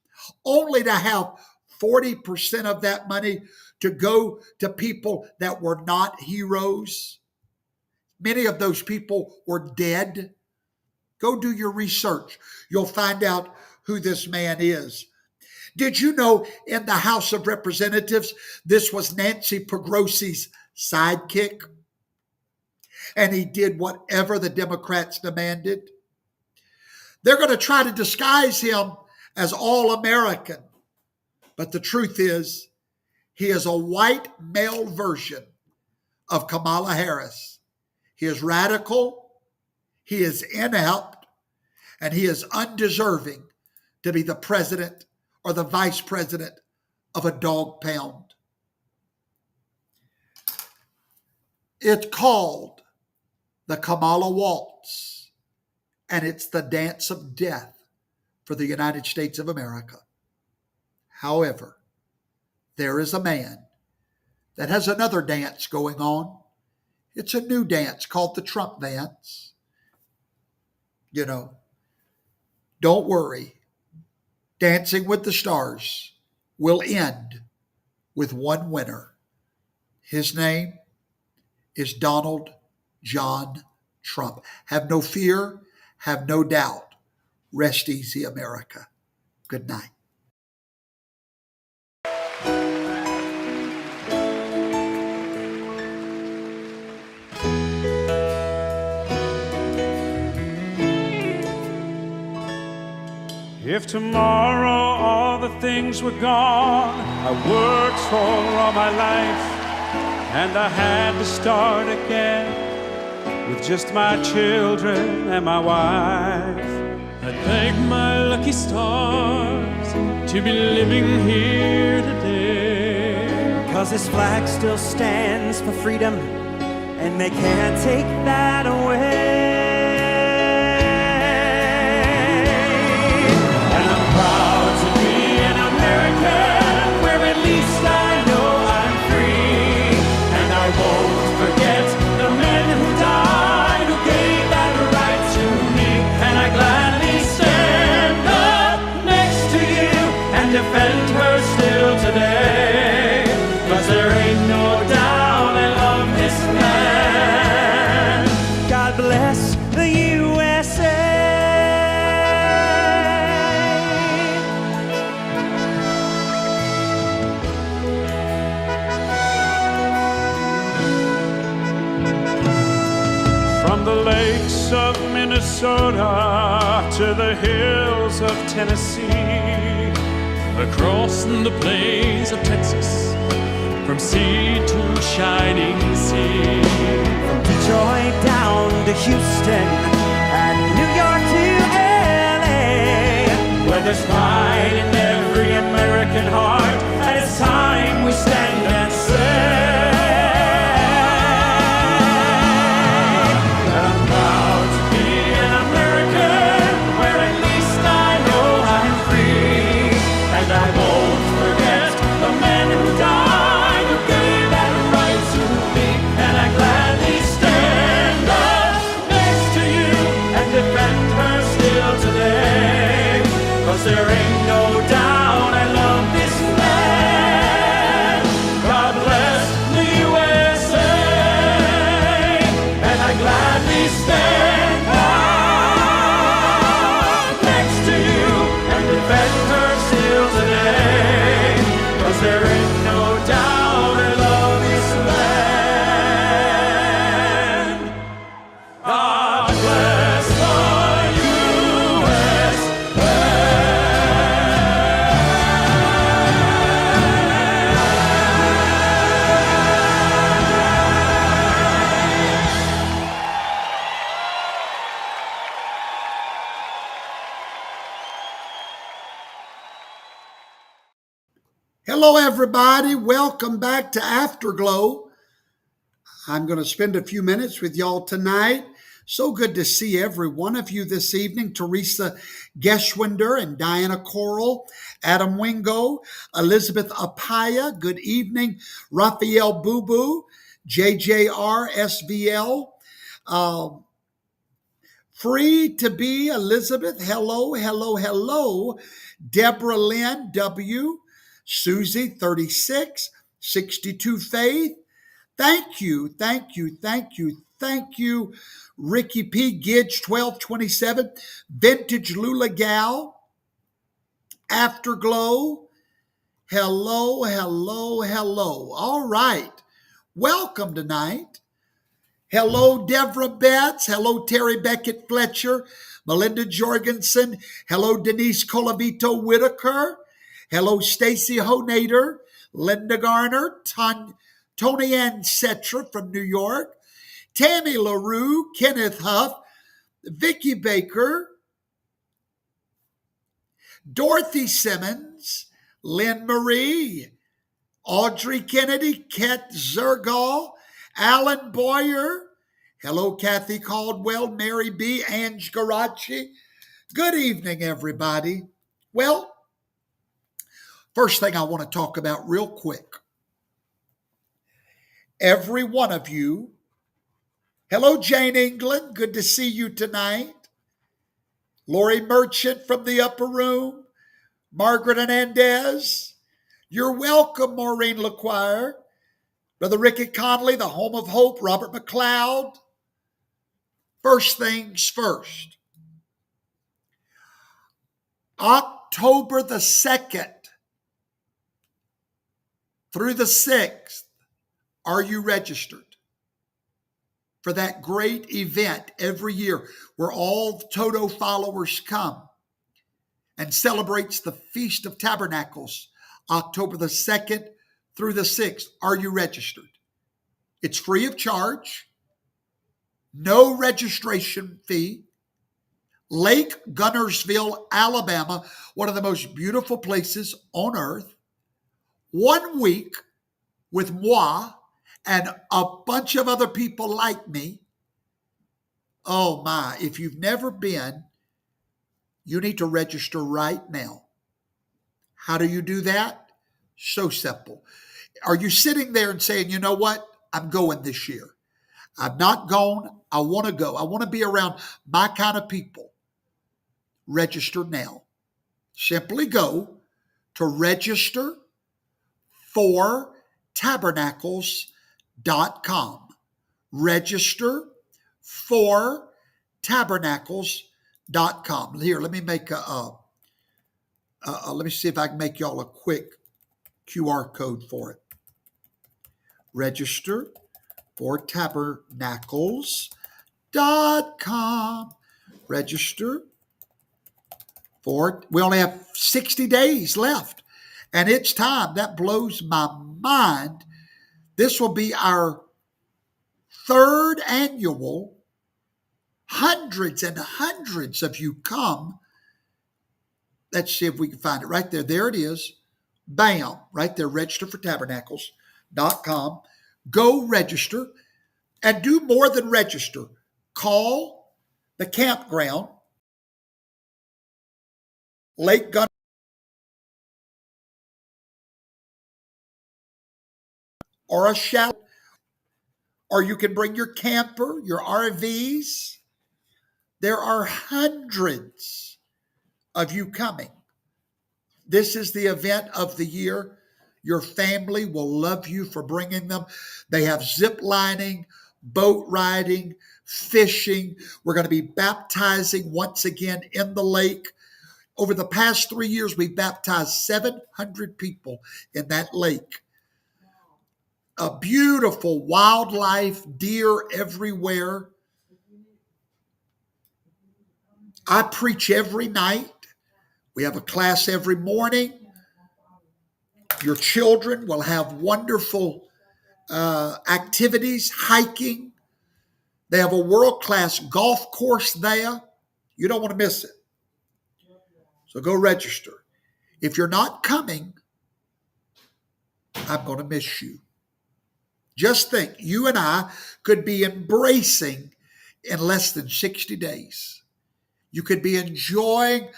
only to have 40% of that money to go to people that were not heroes? Many of those people were dead. Go do your research. You'll find out who this man is. Did you know in the House of Representatives, this was Nancy Pelosi's sidekick? And he did whatever the Democrats demanded. They're going to try to disguise him as all-American. But the truth is, he is a white male version of Kamala Harris. He is radical, he is inept, and he is undeserving to be the president or the vice president of a dog pound. It's called the KamalaWaltz, and it's the dance of death for the United States of America. However, there is a man that has another dance going on. It's a new dance called the TrumpVance. You know, don't worry. Dancing with the Stars will end with one winner. His name is Donald John Trump. Have no fear, have no doubt. Rest easy, America. Good night. If tomorrow all the things were gone I worked for all my life, and I had to start again with just my children and my wife, I'd thank my lucky stars to be living here today. 'Cause this flag still stands for freedom, and they can't take that away. Defend her still today, 'cause there ain't no doubt I love this land. God bless the USA. From the lakes of Minnesota to the hills of Tennessee, across the plains of Texas, from sea to shining sea, from Detroit down to Houston and New York to LA, where there's pride in every American heart, and it's time we stand and say, Hello, everybody. Welcome back to Afterglow. I'm going to spend a few minutes with y'all tonight. So good to see every one of you this evening. Teresa Geschwinder and Diana Coral, Adam Wingo, Elizabeth Apaya. Good evening. Raphael Boo-Boo, JJR SVL. Free to be Elizabeth. Hello, hello, hello. Deborah Lynn W. Susie 36, 62 Faith. Thank you, thank you, thank you, thank you. Ricky P. Gidge 1227, Vintage Lula Gal, Afterglow. Hello, hello, hello. All right. Welcome tonight. Hello, Deborah Betts. Hello, Terry Beckett Fletcher, Melinda Jorgensen. Hello, Denise Colavito Whitaker. Hello, Stacy Honader, Linda Garner, Tony Ann Setra from New York, Tammy LaRue, Kenneth Huff, Vicki Baker, Dorothy Simmons, Lynn Marie, Audrey Kennedy, Ket Zergal, Alan Boyer. Hello, Kathy Caldwell, Mary B., Ange Garachi. Good evening, everybody. Well, first thing I want to talk about real quick. Every one of you. Hello, Jane England. Good to see you tonight. Lori Merchant from the upper room. Margaret Hernandez. You're welcome, Maureen LaQuire. Brother Ricky Conley, the Home of Hope. Robert McLeod. First things first. October the 2nd through the 6th, are you registered for that great event every year where all Toto followers come and celebrates the Feast of Tabernacles, October the 2nd through the 6th? Are you registered? It's free of charge, no registration fee. Lake Gunnersville, Alabama, one of the most beautiful places on earth. 1 week with moi and a bunch of other people like me. Oh my, if you've never been, you need to register right now. How do you do that? So simple. Are you sitting there and saying, you know what? I'm going this year. I've not gone. I want to go. I want to be around my kind of people. Register now. Simply go to registerfortabernacles.com. Registerfortabernacles.com. Here, let me make let me see if I can make y'all a quick QR code for it. Registerfortabernacles.com. Register. We only have 60 days left, and it's time. That blows my mind. This will be our third annual. Hundreds and hundreds of you come. Let's see if we can find it right there. There it is. Bam, right there. Registerfortabernacles.com. Go register and do more than register. Call the campground, Lake Gun, or a chalet, or you can bring your camper, your RVs. There are hundreds of you coming. This is the event of the year. Your family will love you for bringing them. They have zip lining, boat riding, fishing. We're going to be baptizing once again in the lake. Over the past 3 years, we've baptized 700 people in that lake. A beautiful wildlife, deer everywhere. I preach every night. We have a class every morning. Your children will have wonderful activities, hiking. They have a world-class golf course there. You don't want to miss it. So go register. If you're not coming, I'm going to miss you. Just think, you and I could be embracing in less than 60 days. You could be enjoying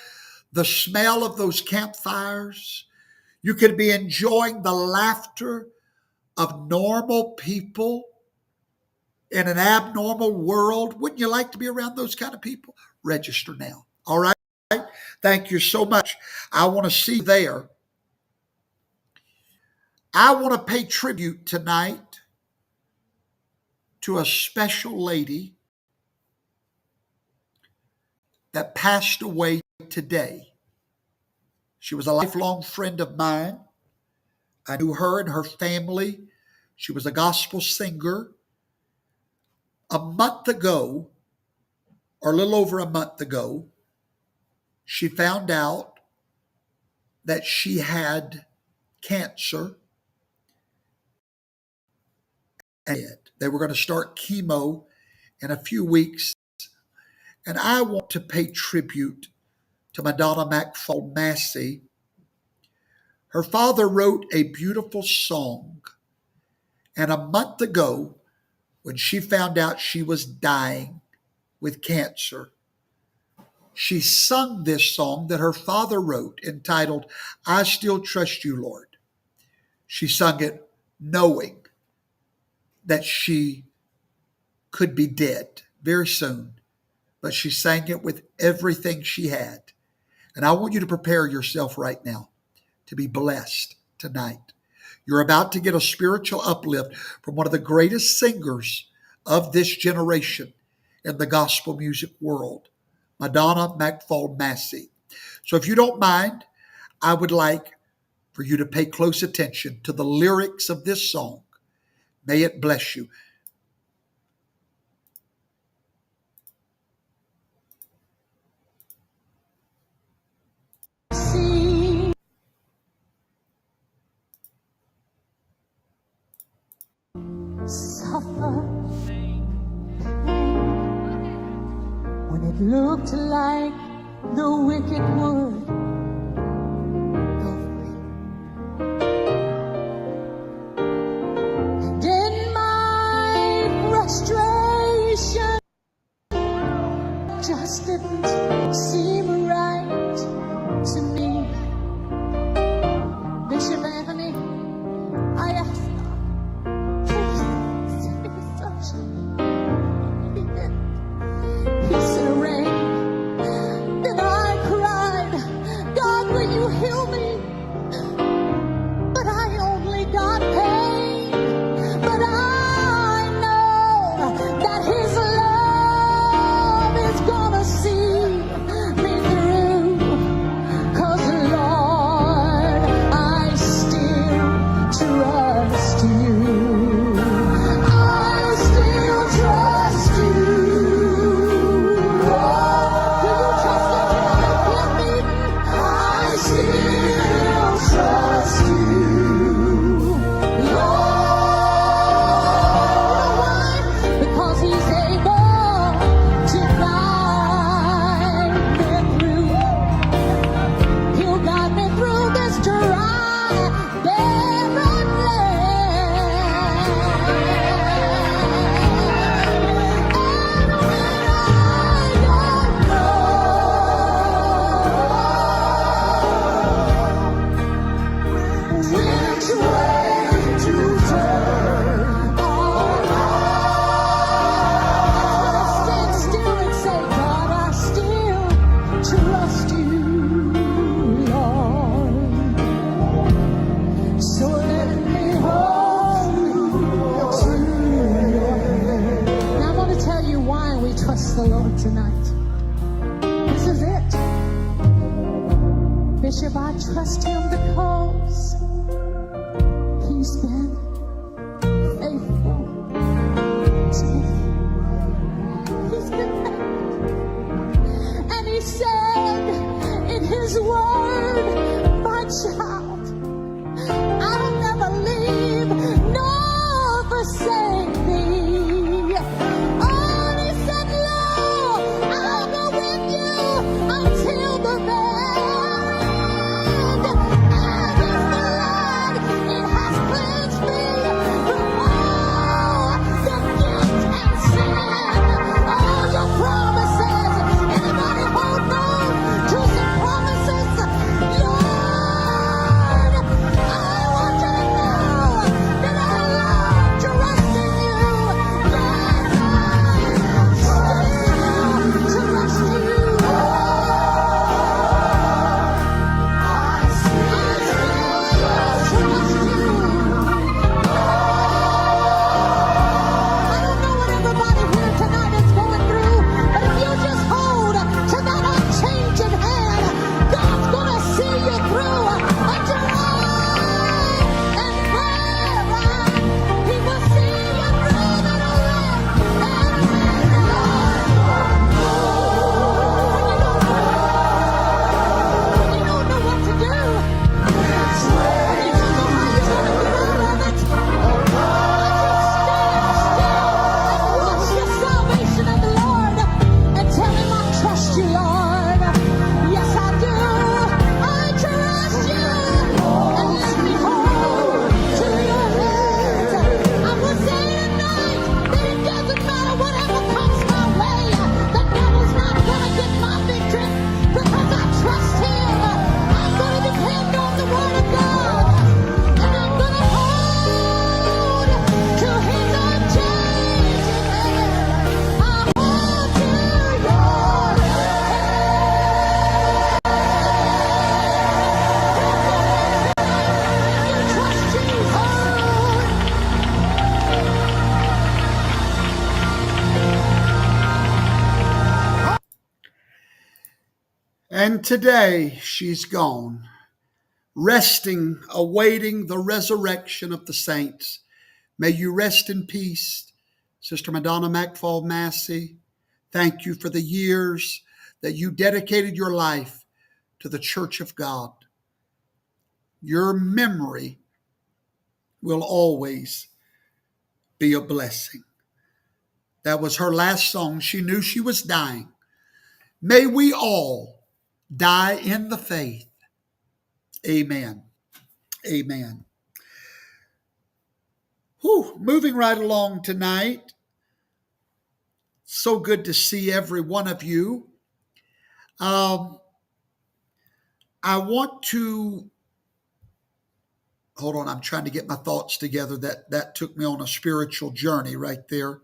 the smell of those campfires. You could be enjoying the laughter of normal people in an abnormal world. Wouldn't you like to be around those kind of people? Register now. All right. Thank you so much. I want to see you there. I want to pay tribute tonight to a special lady that passed away today. She was a lifelong friend of mine. I knew her and her family. She was a gospel singer. A month ago, or a little over a month ago, she found out that she had cancer. And they were going to start chemo in a few weeks. And I want to pay tribute to Madonna McFall Massey. Her father wrote a beautiful song. And a month ago, when she found out she was dying with cancer, she sung this song that her father wrote entitled, I Still Trust You, Lord. She sung it knowing that she could be dead very soon, but she sang it with everything she had. And I want you to prepare yourself right now to be blessed tonight. You're about to get a spiritual uplift from one of the greatest singers of this generation in the gospel music world, Madonna McFall Massey. So if you don't mind, I would like for you to pay close attention to the lyrics of this song. May it bless you. Suffer when it looked like the wicked would go free. And in my frustration, just didn't seem right to me. Bishop Anthony, I asked heal me, but I only got pain. But I know that His love is gonna see me through. 'Cause Lord, I still trust you. I still trust you. Oh, do you trust Him tonight with me? I still trust you, Lord. Why? Because He's able to guide me through. He'll guide me through this dry, barren land. And when I don't know which way to turn, I stand still and say, God, I still trust you, Lord. So let me hold to your hand. Now I want to tell you why we trust the Lord tonight. This is it. Bishop, I trust Him because He's been faithful to me. He's been faithful. And He said in His word, my child, I'll never leave nor forsake thee. Oh, and He said, lo, I'll go with you until the very end. And His blood, it has cleansed And today she's gone, resting, awaiting the resurrection of the saints. May you rest in peace, Sister Madonna McFall Massey. Thank you for the years that you dedicated your life to the Church of God. Your memory will always be a blessing. That was her last song. She knew she was dying. May we all die in the faith. Amen. Amen. Whew, moving right along tonight. So good to see every one of you. I want to, hold on, I'm trying to get my thoughts together. That took me on a spiritual journey right there.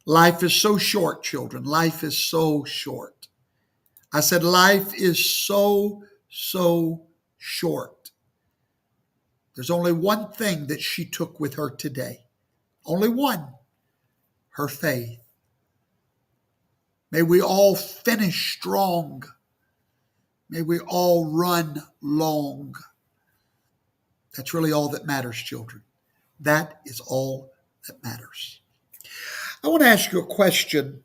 Life is so short, children. Life is so short. I said life is so short. There's only one thing that she took with her today. Only one. Her faith. May we all finish strong. May we all run long. That's really all that matters, children. That is all that matters. I want to ask you a question.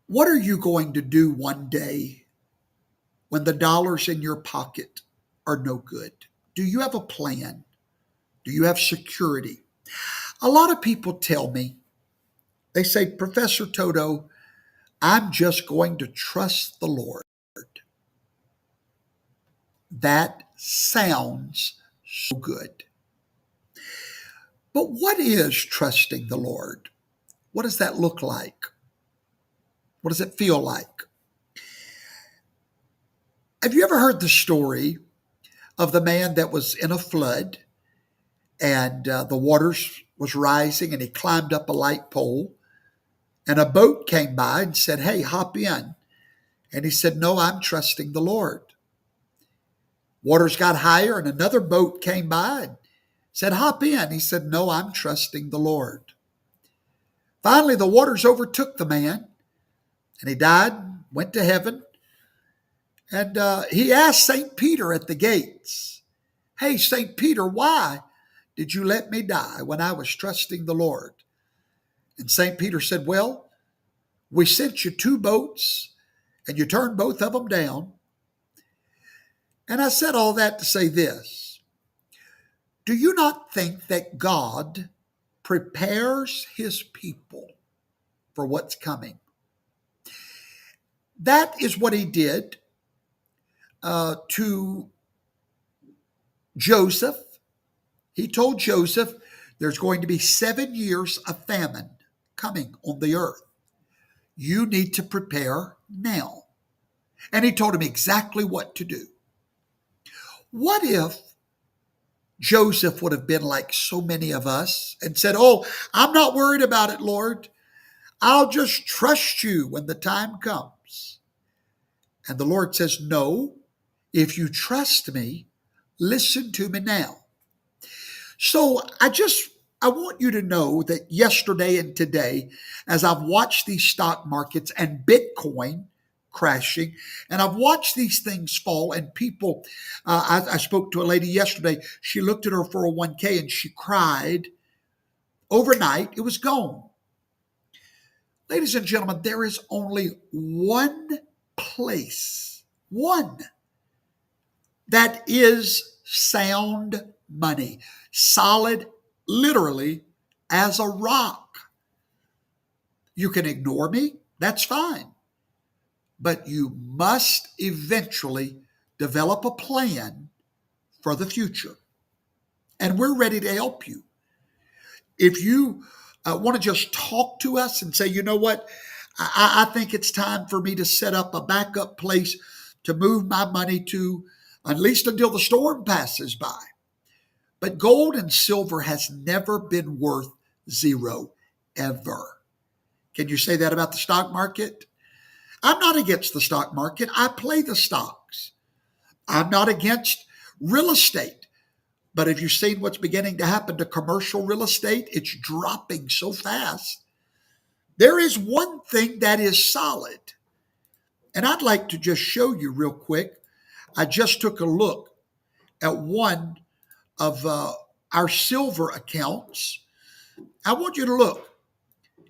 What are you going to do one day when the dollars in your pocket are no good? Do you have a plan? Do you have security? A lot of people tell me, they say, Professor Toto, I'm just going to trust the Lord. That sounds so good. But what is trusting the Lord? What does that look like? What does it feel like? Have you ever heard the story of the man that was in a flood and the waters was rising and he climbed up a light pole and a boat came by and said, hey, hop in. And he said, no, I'm trusting the Lord. Waters got higher and another boat came by and said, hop in. He said, no, I'm trusting the Lord. Finally, the waters overtook the man and he died, went to heaven. And he asked St. Peter at the gates, hey, St. Peter, why did you let me die when I was trusting the Lord? And St. Peter said, well, we sent you 2 boats and you turned both of them down. And I said all that to say this. Do you not think that God prepares his people for what's coming? That is what he did to Joseph. He told Joseph, there's going to be 7 years of famine coming on the earth. You need to prepare now. And he told him exactly what to do. What if Joseph would have been like so many of us and said, oh, I'm not worried about it, Lord. I'll just trust you when the time comes. And the Lord says, no, if you trust me, listen to me now. So I want you to know that yesterday and today, as I've watched these stock markets and Bitcoin crashing, and I've watched these things fall, and people, I spoke to a lady yesterday, she looked at her 401k and she cried. Overnight, it was gone. Ladies and gentlemen, there is only one place, one, that is sound money, solid, literally, as a rock. You can ignore me, that's fine. But you must eventually develop a plan for the future. And we're ready to help you. If you want to just talk to us and say, you know what, I think it's time for me to set up a backup place to move my money to, at least until the storm passes by. But gold and silver has never been worth zero, ever. Can you say that about the stock market? I'm not against the stock market. I play the stocks. I'm not against real estate. But have you seen what's beginning to happen to commercial real estate? It's dropping so fast. There is one thing that is solid, And I'd like to just show you real quick. I just took a look at one of our silver accounts. I want you to look.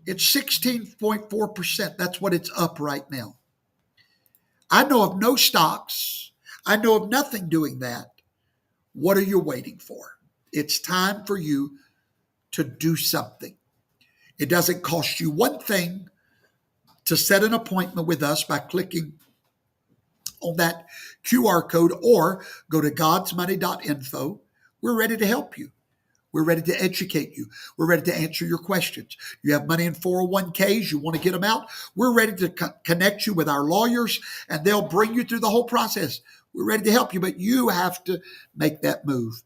It's 16.4%. That's what it's up right now. I know of no stocks. I know of nothing doing that. What are you waiting for? It's time for you to do something. It doesn't cost you one thing to set an appointment with us by clicking on that QR code or go to godsmoney.info. We're ready to help you. We're ready to educate you. We're ready to answer your questions. You have money in 401ks, you want to get them out. We're ready to connect you with our lawyers, and they'll bring you through the whole process. We're ready to help you, but you have to make that move.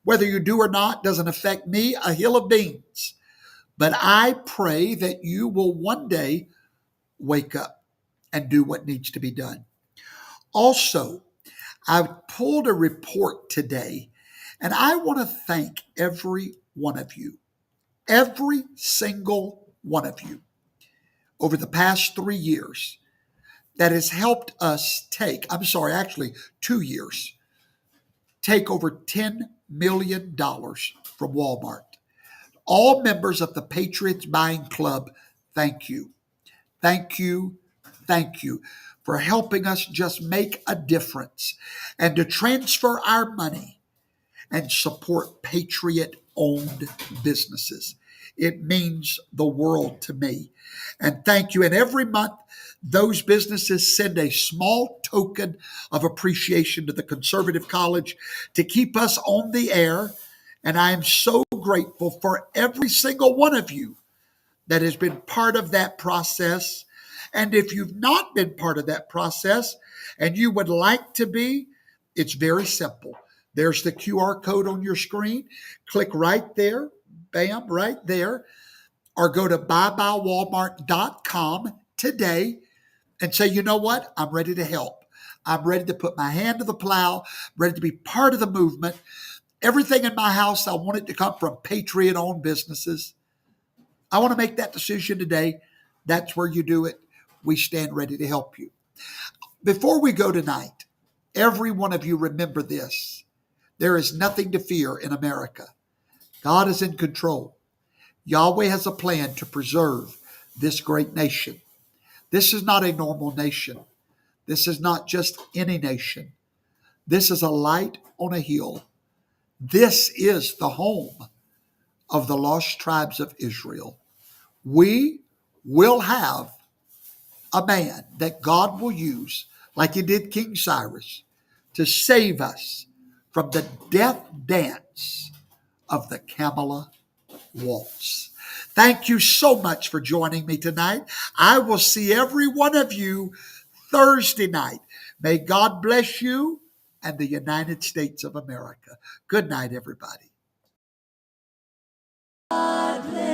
Whether you do or not doesn't affect me a hill of beans. But I pray that you will one day wake up and do what needs to be done. Also, I've pulled a report today, and I want to thank every one of you, every single one of you, over the past 3 years that has helped us take 2 years, take over $10 million from Walmart. All members of the Patriots Buying Club, thank you. Thank you. Thank you for helping us just make a difference and to transfer our money and support Patriot-owned businesses. It means the world to me. And thank you. And every month, those businesses send a small token of appreciation to the Conservative College to keep us on the air. And I am so grateful for every single one of you that has been part of that process. And if you've not been part of that process and you would like to be, it's very simple. There's the QR code on your screen. Click right there, bam, right there, or go to buybywalmart.com today and say, you know what? I'm ready to help. I'm ready to put my hand to the plow, ready to be part of the movement. Everything in my house, I want it to come from Patriot-owned businesses. I want to make that decision today. That's where you do it. We stand ready to help you. Before we go tonight, every one of you remember this. There is nothing to fear in America. God is in control. Yahweh has a plan to preserve this great nation. This is not a normal nation. This is not just any nation. This is a light on a hill. This is the home of the lost tribes of Israel. We will have a man that God will use, like he did King Cyrus, to save us from the death dance of the KamalaWaltz. Thank you so much for joining me tonight. I will see every one of you Thursday night. May God bless you and the United States of America. Good night, everybody. God bless.